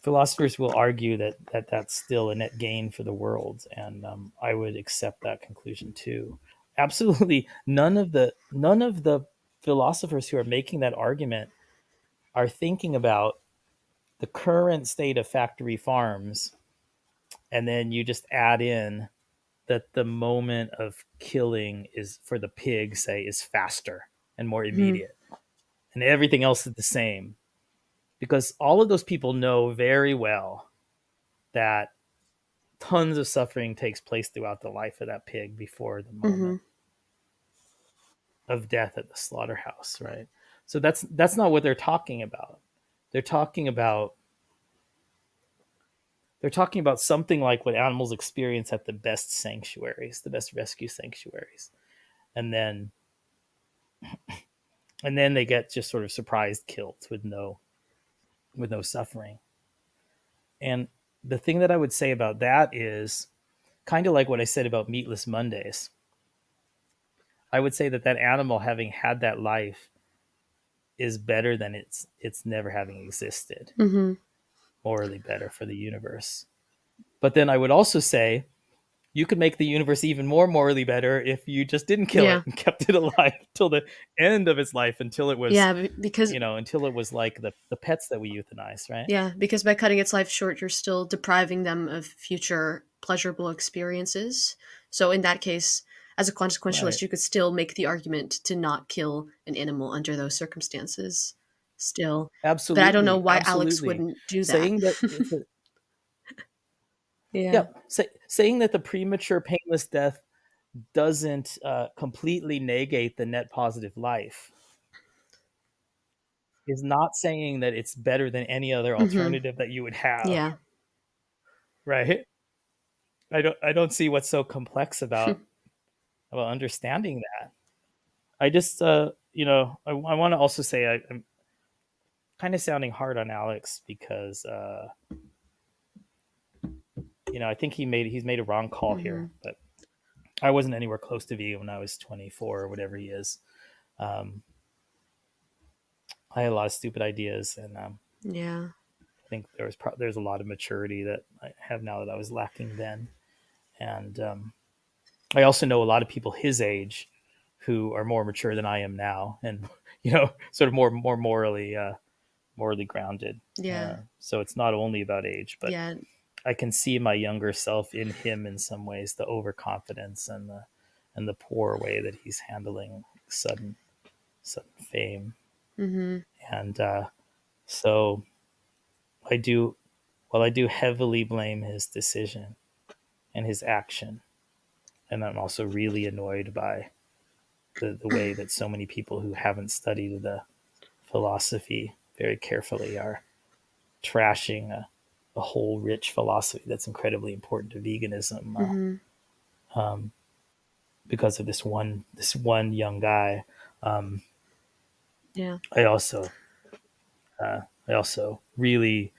Philosophers will argue that that's still a net gain for the world, and I would accept that conclusion too. Absolutely, none of the philosophers who are making that argument are thinking about the current state of factory farms, and then you just add in that the moment of killing is for the pig, say, is faster and more Mm-hmm. immediate, and everything else is the same, because all of those people know very well that tons of suffering takes place throughout the life of that pig before the Mm-hmm. moment of death at the slaughterhouse, right? So that's not what they're talking about. They're talking about they're talking about something like what animals experience at the best sanctuaries, the best rescue sanctuaries. And then they get just sort of surprised killed with no suffering. And the thing that I would say about that is kind of like what I said about meatless Mondays. I would say that animal having had that life is better than it's never having existed, Mm-hmm. morally better for the universe. But then I would also say you could make the universe even more morally better if you just didn't kill it Yeah. and kept it alive till the end of its life, until it was Yeah. Because until it was like the pets that we euthanize, right? yeah, because by cutting its life short, you're still depriving them of future pleasurable experiences. So in that case, as a consequentialist, Right. you could still make the argument to not kill an animal under those circumstances. Still, but I don't know Absolutely, why Alex absolutely. wouldn't do that. Saying that it's a Yeah. Yeah, saying that the premature painless death doesn't completely negate the net positive life is not saying that it's better than any other Mm-hmm. alternative that you would have, Yeah. right? I don't see what's so complex about understanding that. I just I want to also say I'm kind of sounding hard on Alex because I think he's made a wrong call Mm-hmm. here, but I wasn't anywhere close to vegan when I was 24 or whatever he is. Um, I had a lot of stupid ideas, and Yeah. I think there's a lot of maturity that I have now that I was lacking then. And I also know a lot of people his age who are more mature than I am now, and sort of more morally grounded. Yeah. So it's not only about age, but Yeah. I can see my younger self in him in some ways, the overconfidence and the poor way that he's handling sudden fame. Mhm. And so I do, well, I do heavily blame his decision and his action. And I'm also really annoyed by the way that so many people who haven't studied the philosophy very carefully are trashing a whole rich philosophy that's incredibly important to veganism, Mhm. because of this one young guy. Um, Yeah. I also I also really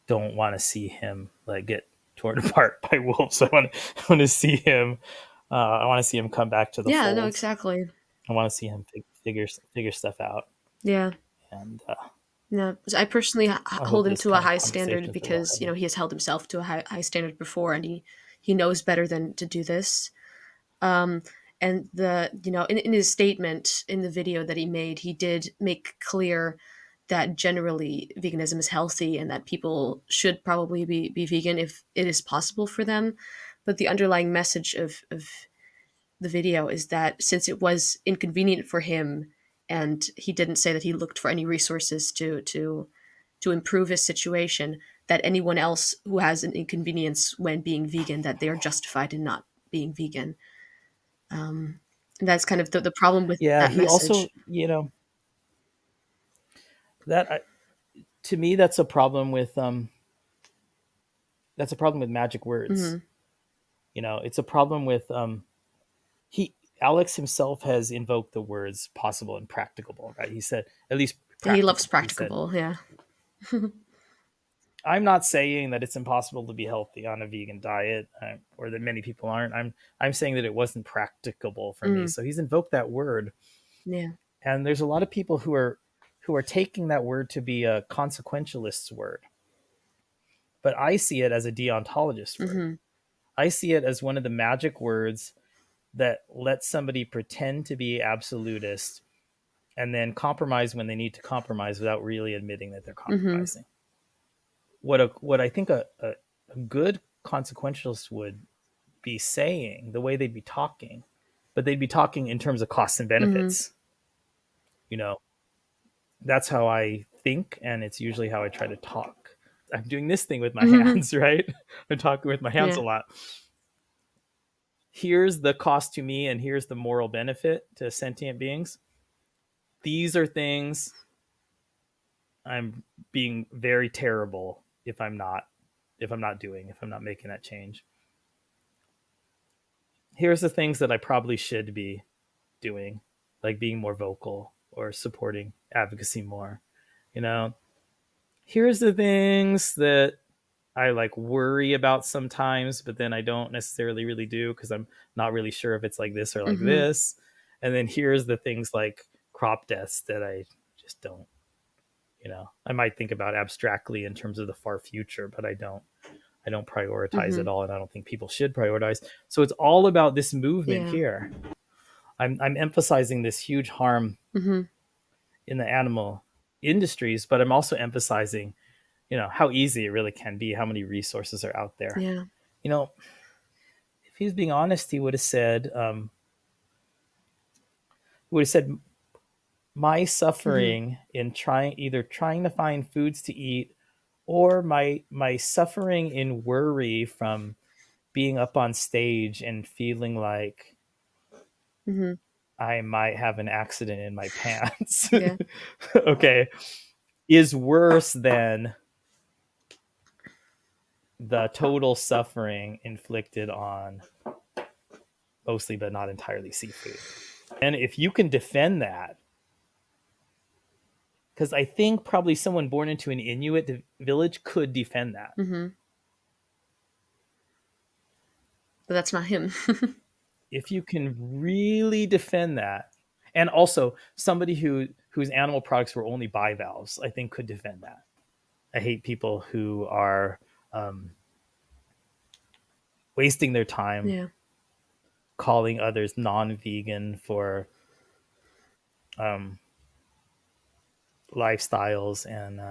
don't want to see him like get torn apart by wolves. I want to see him. I want to see him come back to the Yeah, no, fold. exactly. I want to see him figure stuff out, Yeah. and No, I personally I hope hold him this to a kind of high standard conversation will because, have a. he has held himself to a high standard before, and he knows better than to do this. Um, and in his statement in the video that he made, he did make clear that generally veganism is healthy and that people should probably be vegan if it is possible for them. But the underlying message of the video is that since it was inconvenient for him and he didn't say that he looked for any resources to improve his situation, that anyone else who has an inconvenience when being vegan, that they are justified in not being vegan. And that's kind of the problem with Yeah, that he also, message. that to me that's a problem with magic words. Hmm. It's a problem with he Alex himself has invoked the words possible and practicable, right? He said at least And he loves practicable. He said, practicable. Yeah. I'm not saying that it's impossible to be healthy on a vegan diet, or that many people aren't. I'm saying that it wasn't practicable for me. Mm, So he's invoked that word, yeah. and there's a lot of people who are taking that word to be a consequentialist's word, but I see it as a deontologist word. Hmm. I see it as one of the magic words that lets somebody pretend to be absolutist and then compromise when they need to compromise without really admitting that they're Hmm. compromising. What I think a good consequentialist would be saying, the way they'd be talking, but they'd be talking in terms of costs and Hmm. benefits. You know, that's how I think, and it's usually how I try to talk. I'm doing this thing with my Hmm. hands, right? I'm talking with my hands a Yeah. lot. Here's the cost to me, and here's the moral benefit to sentient beings. These are things I'm being very terrible if I'm not making that change. Here's the things that I probably should be doing, like being more vocal or supporting advocacy more. You know, here's the things that I like worry about sometimes, but then I don't necessarily really do because I'm not really sure if it's like this or like Hmm. this. And then here's the things like crop deaths that I just don't, I might think about abstractly in terms of the far future, but I don't prioritize Hmm. at all, and I don't think people should prioritize. So it's all about this movement Yeah. here. I'm emphasizing this huge harm Hmm. in the animal industries, but I'm also emphasizing, how easy it really can be, how many resources are out there. Yeah. You know, if he was being honest, he would have said, my Hmm. suffering in trying to find foods to eat, or my suffering in worry from being up on stage and feeling like Hmm. I might have an accident in my pants, Yeah. okay, is worse than the total suffering inflicted on mostly but not entirely seafood. And if you can defend that, because I think probably someone born into an Inuit village could defend that. Hmm. But that's not him. If you can really defend that, and also somebody whose animal products were only bivalves, I think could defend that. I hate people who are wasting their time Yeah. calling others non-vegan for um, lifestyles and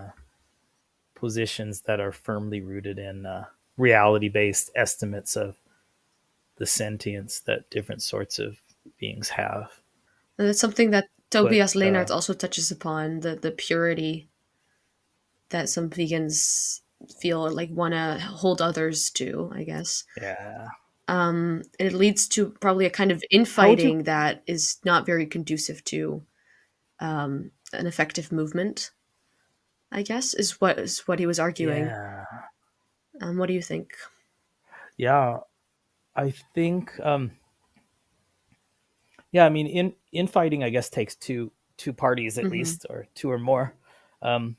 positions that are firmly rooted in reality-based estimates of the sentience that different sorts of beings have. And that's something that But Tobias Lehnert also touches upon, the purity that some vegans feel like want to hold others to, I guess. yeah, It leads to probably a kind of how would you? infighting that is not very conducive to an effective movement, I guess, is what he was arguing. Yeah, What do you think? yeah. I think yeah. I mean, infighting, I guess, takes two parties at Hmm. least, or two or more. Um,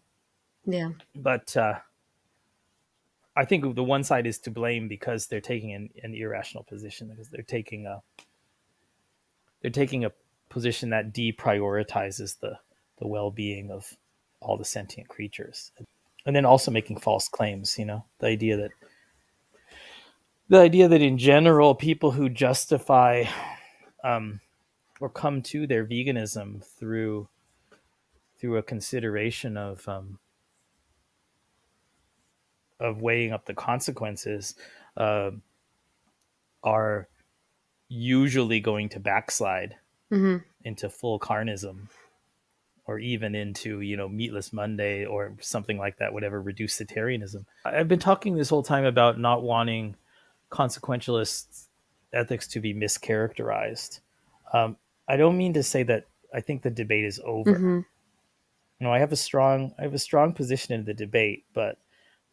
Yeah. but I think the one side is to blame because they're taking an irrational position, because they're taking a position that deprioritizes the well-being of all the sentient creatures, and then also making false claims. The idea that in general people who justify um, or come to their veganism through a consideration of weighing up the consequences uh, are usually going to backslide Hmm. into full carnism, or even into meatless Monday or something like that, whatever, reducitarianism. I've been talking this whole time about not wanting consequentialist ethics to be mischaracterized. um, I don't mean to say that I think the debate is over. Hmm. I have a strong position in the debate, but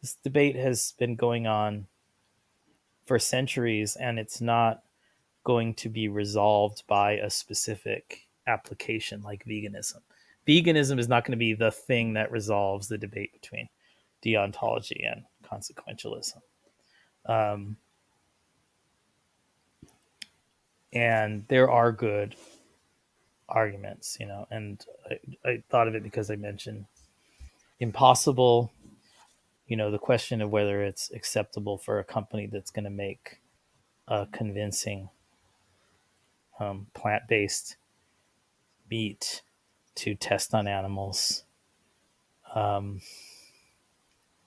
this debate has been going on for centuries, and it's not going to be resolved by a specific application like veganism. Veganism is not going to be the thing that resolves the debate between deontology and consequentialism. Um, and there are good arguments, and I thought of it because I mentioned impossible, the question of whether it's acceptable for a company that's going to make a convincing plant based meat to test on animals, um,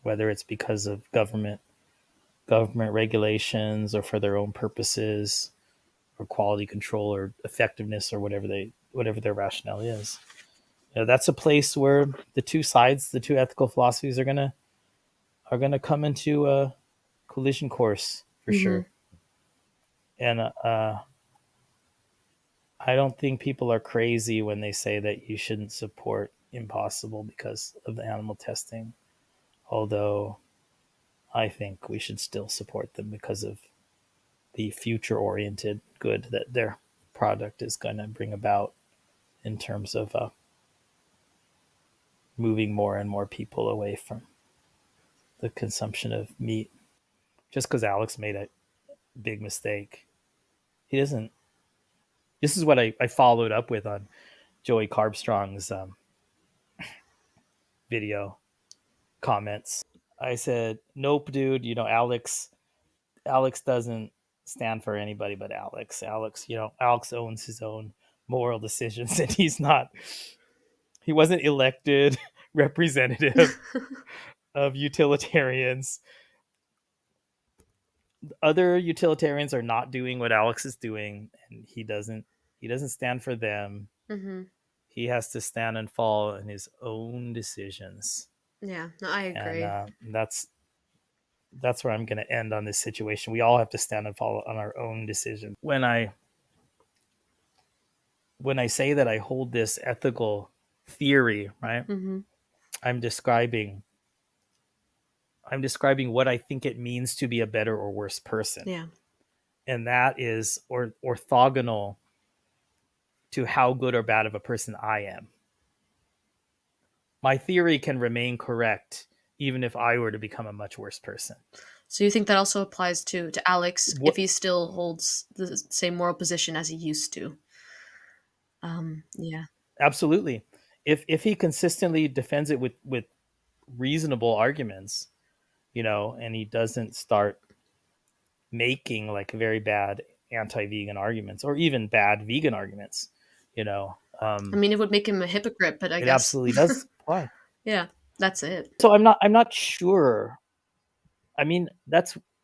whether it's because of government regulations or for their own purposes or quality control or effectiveness or whatever their rationale is. That's a place where the two ethical philosophies are gonna come into a collision course for Hmm. sure. And I don't think people are crazy when they say that you shouldn't support impossible because of the animal testing. Although I think we should still support them because of the future oriented good that their product is going to bring about in terms of moving more and more people away from the consumption of meat. Just because Alex made a big mistake, he doesn't. This is what I followed up with on Joey Carbstrong's video comments. I said, "Nope, dude. Alex doesn't stand for anybody but Alex. Alex owns his own moral decisions, and he wasn't elected representative of utilitarians. Other utilitarians are not doing what Alex is doing, and he doesn't stand for them. Hmm. He has to stand and fall in his own decisions." Yeah, no, I And agree. that's where I'm going to end on this situation. We all have to stand and fall on our own decisions. When I say that I hold this ethical theory, right? Hmm. I'm describing I'm describing what I think it means to be a better or worse person. Yeah. And that is orthogonal to how good or bad of a person I am. My theory can remain correct even if I were to become a much worse person. So you think that also applies to Alex if What he still holds the same moral position as he used to? Yeah. Absolutely. If he consistently defends it with reasonable arguments, and he doesn't start making like very bad anti-vegan arguments or even bad vegan arguments. You know, I mean, it would make him a hypocrite, but I it guess, absolutely does apply. yeah, that's it. So I'm not sure. I mean,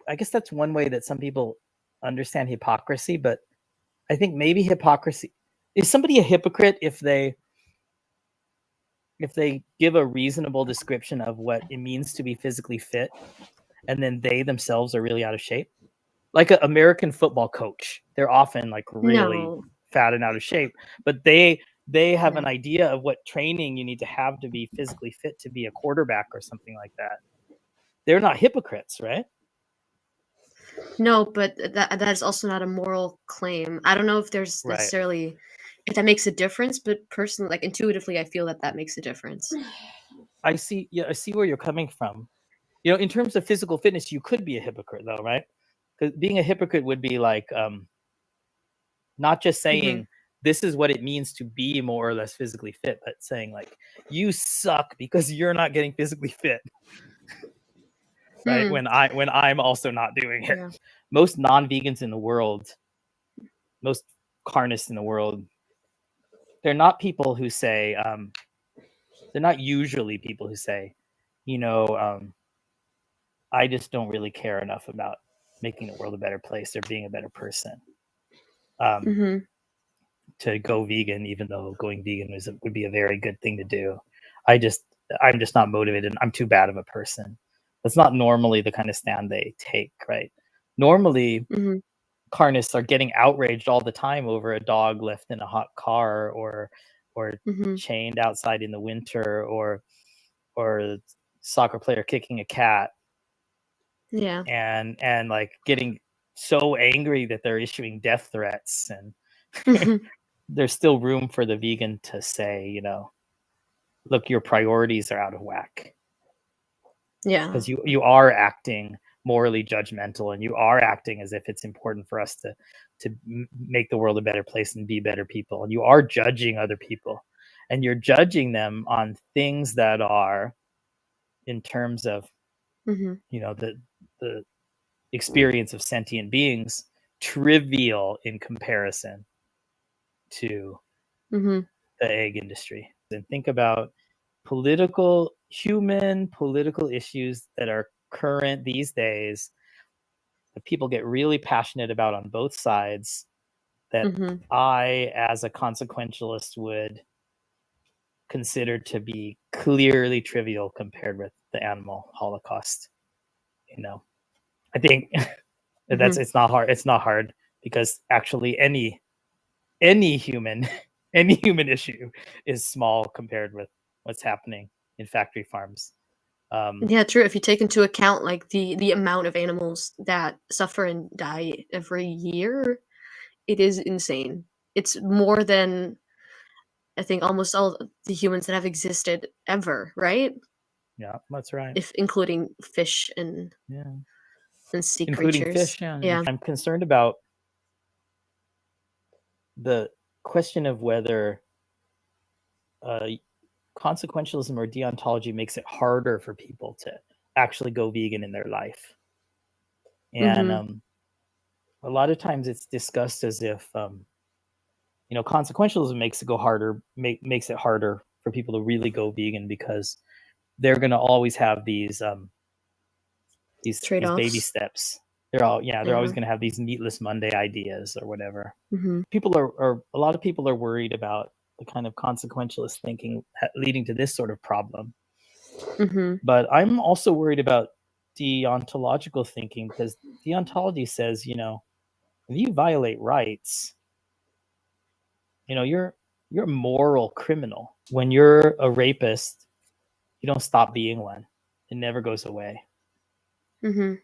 I guess that's one way that some people understand hypocrisy, but I think maybe hypocrisy is somebody a hypocrite if they give a reasonable description of what it means to be physically fit and then they themselves are really out of shape. Like an American football coach, they're often like really No. fat and out of shape, but they have Yeah. an idea of what training you need to have to be physically fit to be a quarterback or something like that. They're not hypocrites, right? No, but that is also not a moral claim. I don't know if there's Right. necessarily if that makes a difference, but personally, like intuitively, I feel that that makes a difference. I see. Yeah, I see where you're coming from. In terms of physical fitness, you could be a hypocrite, though, right? Because being a hypocrite would be like not just Mhm. saying this is what it means to be more or less physically fit, but saying like you suck because you're not getting physically fit, right? Hmm. When I'm also not doing it. Yeah. Most non-vegans in the world, most carnists in the world, they're not people who say they're not usually people who say, you know, I just don't really care enough about making the world a better place or being a better person. Um, Mhm. to go vegan, even though going vegan would be a very good thing to do. I just I'm just not motivated. I'm too bad of a person. That's not normally the kind of stand they take, right? Normally, Mhm. carnists are getting outraged all the time over a dog left in a hot car or Mhm. chained outside in the winter or a soccer player kicking a cat Yeah. and like getting so angry that they're issuing death threats and Mhm. there's still room for the vegan to say, look, your priorities are out of whack Yeah. because you are acting morally judgmental and you are acting as if it's important for us to make the world a better place and be better people and you are judging other people and you're judging them on things that are in terms of Mhm. the experience of sentient beings trivial in comparison to Mhm. the egg industry. And think about human political issues that are current these days that people get really passionate about on both sides that Mhm. I, as a consequentialist, would consider to be clearly trivial compared with the animal holocaust. You know, I think that's Mhm. it's not hard. It's not hard because actually any human any human issue is small compared with what's happening in factory farms. Yeah, true. If you take into account like the amount of animals that suffer and die every year, it is insane. It's more than I think almost all the humans that have existed ever, right? Yeah, that's right. If including fish Yeah, and sea including creatures. fish. Yeah, Yeah. I'm concerned about the question of whether uh, consequentialism or deontology makes it harder for people to actually go vegan in their life. And Mhm. a lot of times it's discussed as if consequentialism makes it harder for people to really go vegan because they're going to always have these baby Trade-offs. steps. They're always Yeah. going to have these meatless Monday ideas or whatever. Mhm. A lot of people are worried about the kind of consequentialist thinking leading to this sort of problem. Mhm. But I'm also worried about deontological thinking because deontology says, if you violate rights, you're a moral criminal. When you're a rapist, you don't stop being one. It never goes away. Mhm.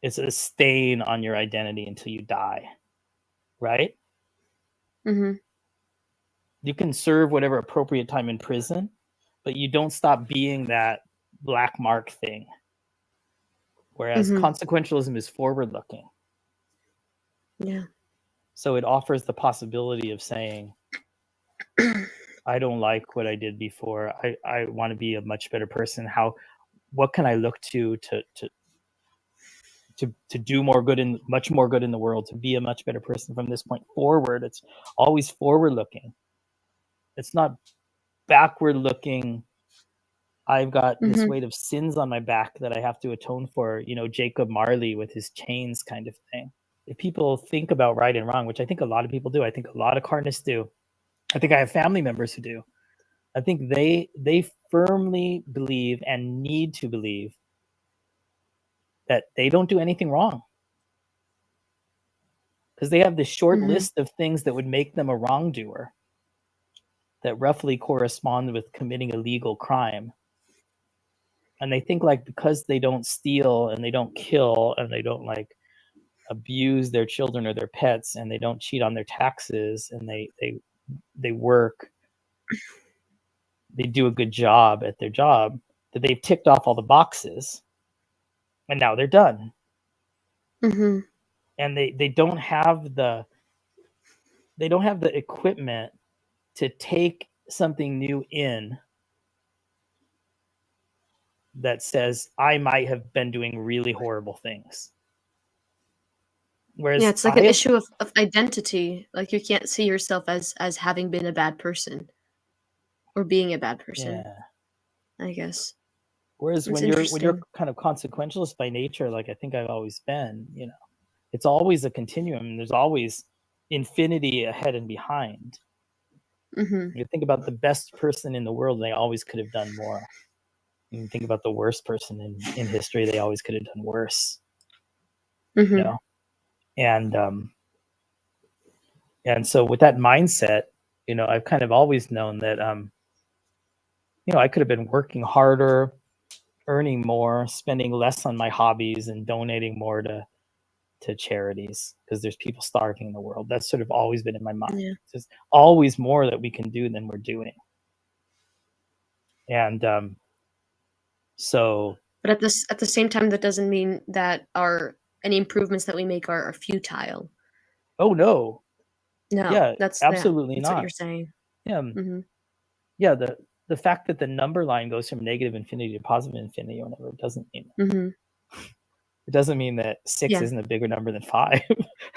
It's a stain on your identity until you die, right? Mhm. You can serve whatever appropriate time in prison, but you don't stop being that black mark thing. Whereas Mhm. consequentialism is forward looking. Yeah. So it offers the possibility of saying, I don't like what I did before. I want to be a much better person. What can I look to to do more good in much more good in the world, to be a much better person from this point forward. It's always forward looking. It's not backward looking. I've got this Mm-hmm. weight of sins on my back that I have to atone for, Jacob Marley with his chains kind of thing. If people think about right and wrong, which I think a lot of people do, I think a lot of carnists do. I think I have family members who do. I think they firmly believe and need to believe that they don't do anything wrong, because they have this short Mm-hmm. list of things that would make them a wrongdoer that roughly correspond with committing a legal crime. And they think like because they don't steal and they don't kill and they don't like abuse their children or their pets and they don't cheat on their taxes and they work, they do a good job at their job, that they've ticked off all the boxes and now they're done. Mm-hmm. And they don't have the equipment to take something new in that says I might have been doing really horrible things. Yeah, Whereas it's like I an have, issue of identity. Like you can't see yourself as having been a bad person or being a bad person, yeah. I guess. Whereas It's when you're interesting. kind of consequentialist by nature, like I think I've always been, it's always a continuum. There's always infinity ahead and behind. Mm-hmm. You think about the best person in the world, they always could have done more. You think about the worst person in history, they always could have done worse. You Mm-hmm. know, and and so with that mindset, I've kind of always known that I could have been working harder, earning more, spending less on my hobbies, and donating more to charities because there's people starving in the world. That's sort of always been in my mind. Yeah. There's always more that we can do than we're doing. And so, But at the same time, that doesn't mean that our any improvements that we make are futile. oh no, No, yeah, absolutely that's what you're not. saying. Yeah, Mm-hmm. yeah. The fact that the number line goes from negative infinity to positive infinity or whatever, Mm-hmm. it doesn't mean that six Yeah. isn't a bigger number than five.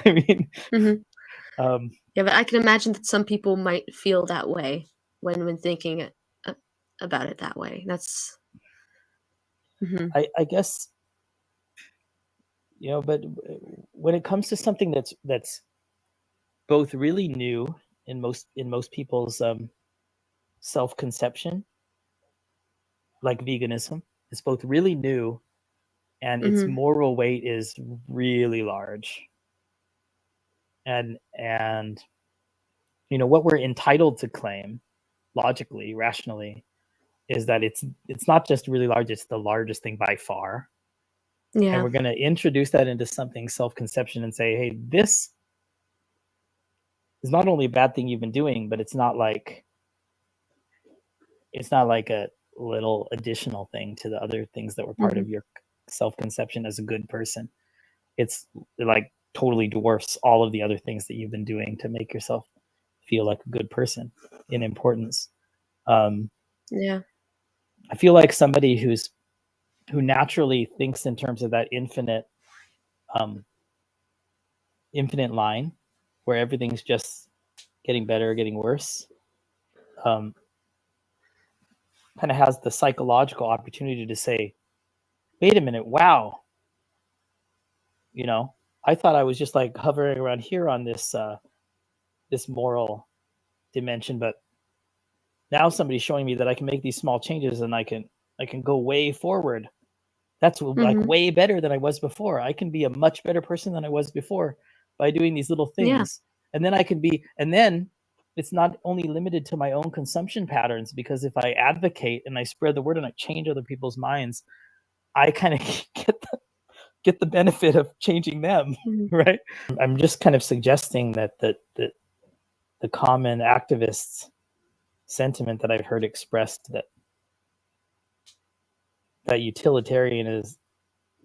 I mean, Mm-hmm. um, Yeah, but I can imagine that some people might feel that way when thinking about it that way. That's mm-hmm. I guess but when it comes to something that's both really new in most people's self-conception, like veganism, it's both really new and its Mm-hmm. moral weight is really large. And what we're entitled to claim logically, rationally, is that it's not just really large, it's the largest thing by far. And Yeah. we're going to introduce that into something self-conception and say, hey, this is not only a bad thing you've been doing, but it's not like a little additional thing to the other things that were part Mm-hmm. of your self-conception as a good person. It's like totally dwarfs all of the other things that you've been doing to make yourself feel like a good person in importance. um, Yeah. I feel like somebody who naturally thinks in terms of that um, infinite line where everything's just getting better or getting worse, um, kind of has the psychological opportunity to say, wait a minute, wow, you know, I thought I was just like hovering around here on this moral dimension, but now somebody's showing me that I can make these small changes and I can go way forward. That's like Mm-hmm. way better than I was before. I can be a much better person than I was before by doing these little Yeah. things. And then it's not only limited to my own consumption patterns, because if I advocate and I spread the word and I change other people's minds, I kind of get the benefit of changing them, Mm-hmm. right? I'm just kind of suggesting that the common activist sentiment that I've heard expressed, that utilitarian is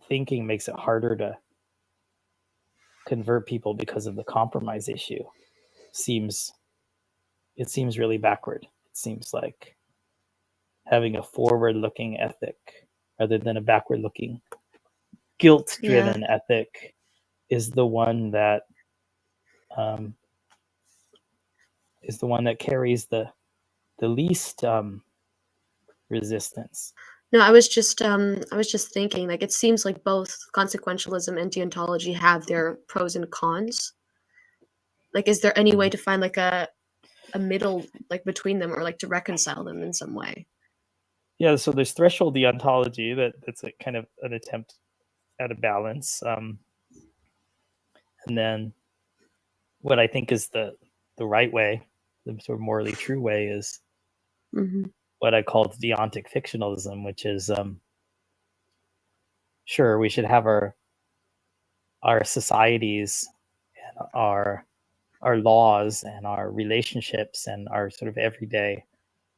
thinking makes it harder to convert people because of the compromise issue, seems it seems really backward. It seems like having a forward looking ethic rather than a backward looking guilt-driven ethic is the one that carries the least resistance. No, I was just thinking, like, it seems like both consequentialism and deontology have their pros and cons. Like, is there any way to find like a middle, like, between them, or like to reconcile them in some way? Yeah, so there's threshold deontology that's a kind of an attempt at a balance, and then what I think is the right way, the sort of morally true way, is Hmm. what I call deontic fictionalism, which is sure, we should have our societies and our laws and our relationships and our sort of everyday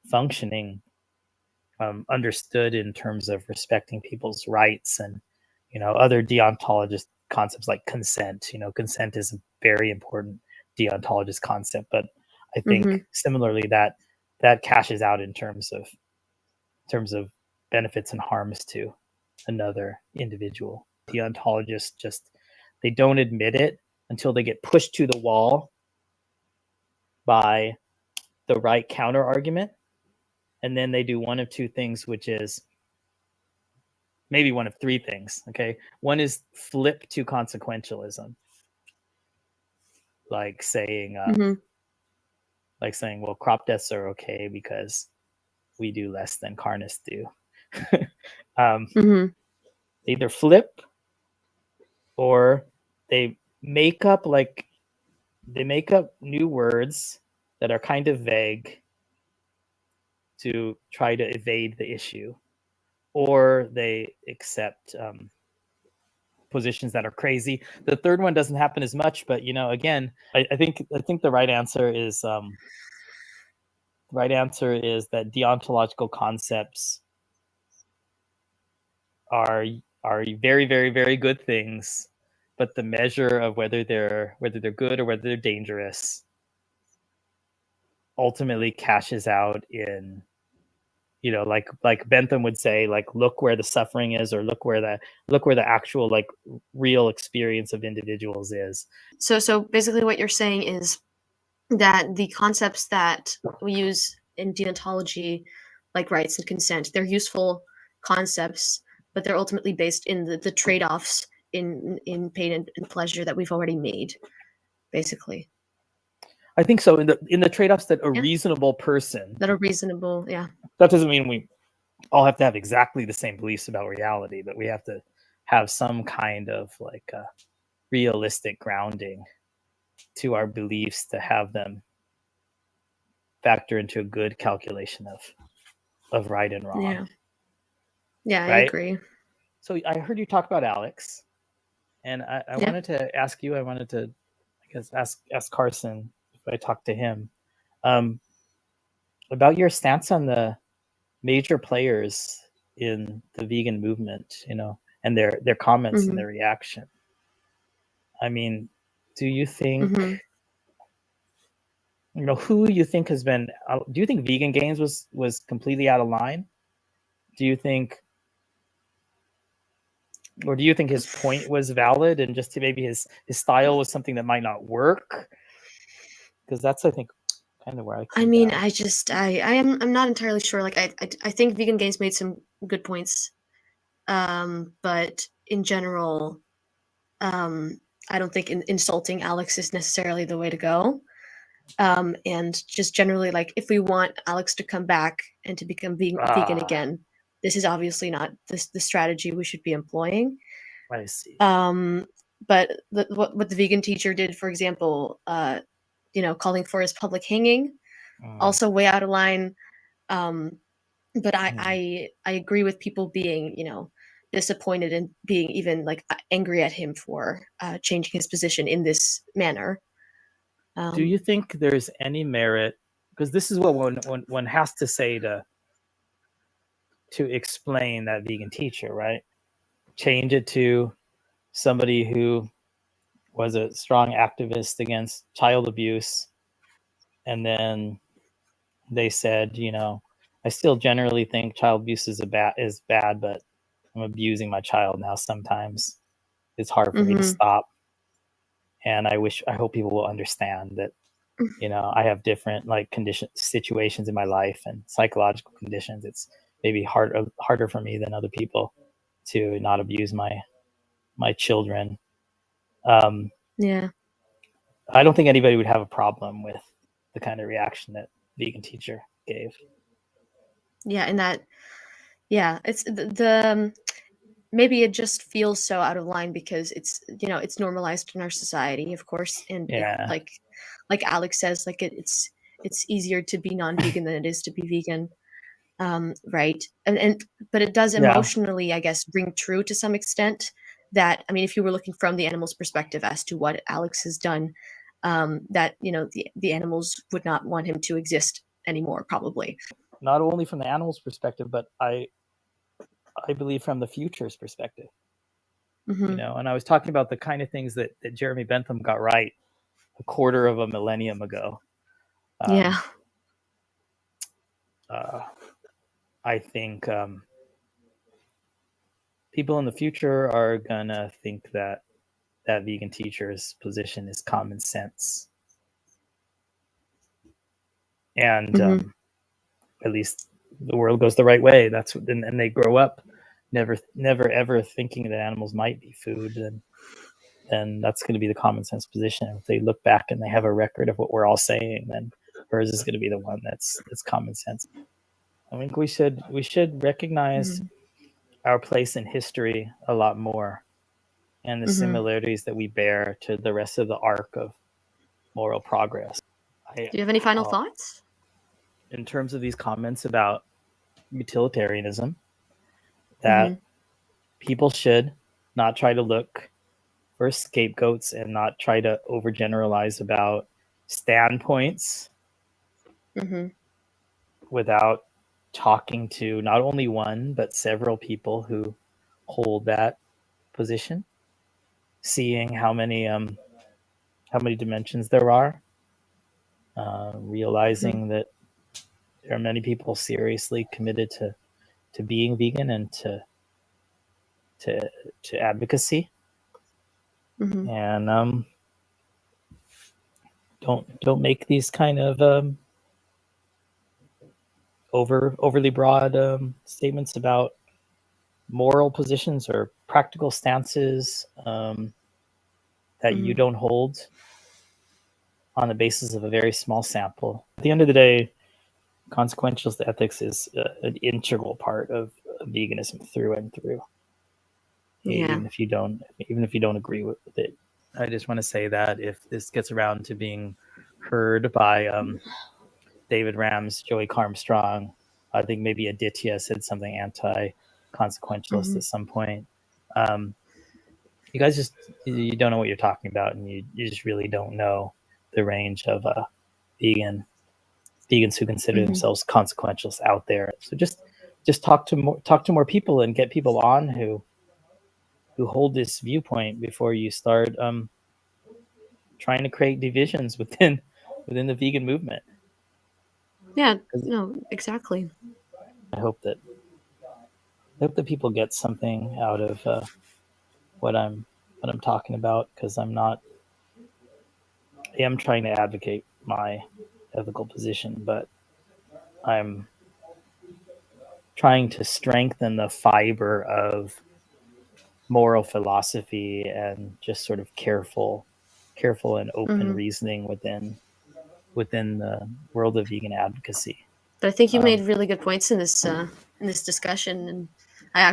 functioning understood in terms of respecting people's rights and other deontologist concepts like consent. Consent is a very important deontologist concept, but I think Hmm. similarly that cashes out in terms of benefits and harms to another individual. Deontologists just they don't admit it until they get pushed to the wall by the right counter argument, and then they do one of two things, which is maybe one of three things. Okay, one is flip to consequentialism, like saying Hmm. well, crop deaths are okay because we do less than carnists do. um, Hmm. they either flip or they make up new words that are kind of vague to try to evade the issue, or they accept positions that are crazy. The third one doesn't happen as much, but again, I think the right answer is that deontological concepts are very, very, very good things, but the measure of whether they're good or whether they're dangerous ultimately cashes out in like Bentham would say, like, look where the suffering is, or look where the actual, like, real experience of individuals is. So basically, what you're saying is that the concepts that we use in deontology, like rights and consent, they're useful concepts, but they're ultimately based in the trade-offs in pain and pleasure that we've already made, basically. I think so, in the trade-offs that a Yeah, reasonable person, that are reasonable. Yeah, that doesn't mean we all have to have exactly the same beliefs about reality, but we have to have some kind of, like, realistic grounding to our beliefs to have them factor into a good calculation of right and wrong, yeah, yeah. I right? agree. So I heard you talk about Alex, and I Yeah. wanted to ask you. I wanted to, I guess, ask Carson if I talked to him um, about your stance on the major players in the vegan movement, and their comments and Hmm. their reaction. I mean, do you think Hmm. who you think has been? Do you think Vegan Gains was completely out of line? Do you think, or do you think his point was valid, and just maybe his style was something that might not work? Because that's, I think, kind of where I I come mean, down. I'm not entirely sure. Like, I think Vegan Games made some good points, but in general, um, I don't think insulting Alex is necessarily the way to go. And just generally, like, if we want Alex to come back and to become vegan Ah, again, this is obviously not the strategy we should be employing. I see. Um, but what the vegan teacher did, for example, calling for his public hanging, Mm, also way out of line. Um, but mm. I agree with people being, disappointed and being even like angry at him for changing his position in this manner. Do you Um, think there's any merit? Because this is what one has to say to explain that vegan teacher, right? Change it to somebody who was a strong activist against child abuse, and then they said, I still generally think child abuse is bad, but I'm abusing my child now sometimes. It's hard for me to Mm-hmm. stop. And I hope people will understand that, I have different like situations in my life and psychological conditions. It's maybe harder for me than other people to not abuse my children. Um, Yeah. I don't think anybody would have a problem with the kind of reaction that vegan teacher gave. Yeah. And that, yeah, it's the maybe it just feels so out of line because it's normalized in our society, of course, and it Yeah, like Alex says, like it's easier to be non-vegan than it is to be vegan, right? And but it does yeah. emotionally, I guess, ring true to some extent. That, I mean, if you were looking from the animal's perspective as to what Alex has done, that the animals would not want him to exist anymore, probably. Not only from the animal's perspective, but I believe from the future's perspective. Hmm. And I was talking about the kind of things that Jeremy Bentham got right a quarter of a millennium ago. Um, Yeah. uh, I think people in the future are gonna think that vegan teacher's position is common sense, and Hmm. at least the world goes the right way. That's what, and they grow up never ever thinking that animals might be food. Then that's going to be the common sense position. If they look back and they have a record of what we're all saying, then hers is going to be the one that's common sense. I think we should recognize Hmm. our place in history a lot more and the Hmm. similarities that we bear to the rest of the arc of moral progress. I, Do you have any final uh, thoughts? in terms of these comments about utilitarianism, Hmm. that people should not try to look for scapegoats and not try to overgeneralize about standpoints Hmm. without talking to not only one but several people who hold that position, seeing how many dimensions there are, Hmm. realizing that there are many people seriously committed to being vegan and to to advocacy, Hmm. and don't make these kind of overly broad statements about moral positions or practical stances that you Hmm. don't hold on the basis of a very small sample. At the end of the day, consequentialist ethics is an integral part of veganism through and through, Yeah. even if you don't agree with it. I just want to say that if this gets around to being heard by David Rams, Joey Carmstrong, I think maybe Aditya said something anti-consequentialist Hmm. at some point. Um, you guys you don't know what you're talking about, and you just really don't know the range of vegans who consider Hmm. themselves consequentialists out there. So just talk to more people and get people on who hold this viewpoint before you start trying to create divisions within the vegan movement. Yeah. 'Cause No, exactly. I hope that people get something out of what I'm what I'm talking about, because I am trying to advocate my ethical position, but I'm trying to strengthen the fiber of moral philosophy and just sort of careful and open Hmm. reasoning within the world of vegan advocacy. But I think you made Um, really good points in this discussion, and I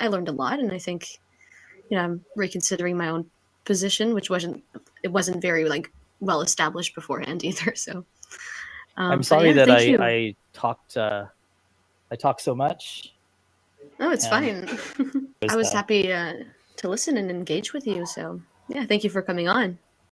learned a lot, and I think I'm reconsidering my own position, which wasn't very like well established beforehand either. So, I'm but sorry yeah, that thank you. I talked so much, No, it's and fine. I was was happy to listen and engage with you. So yeah, thank you for coming on.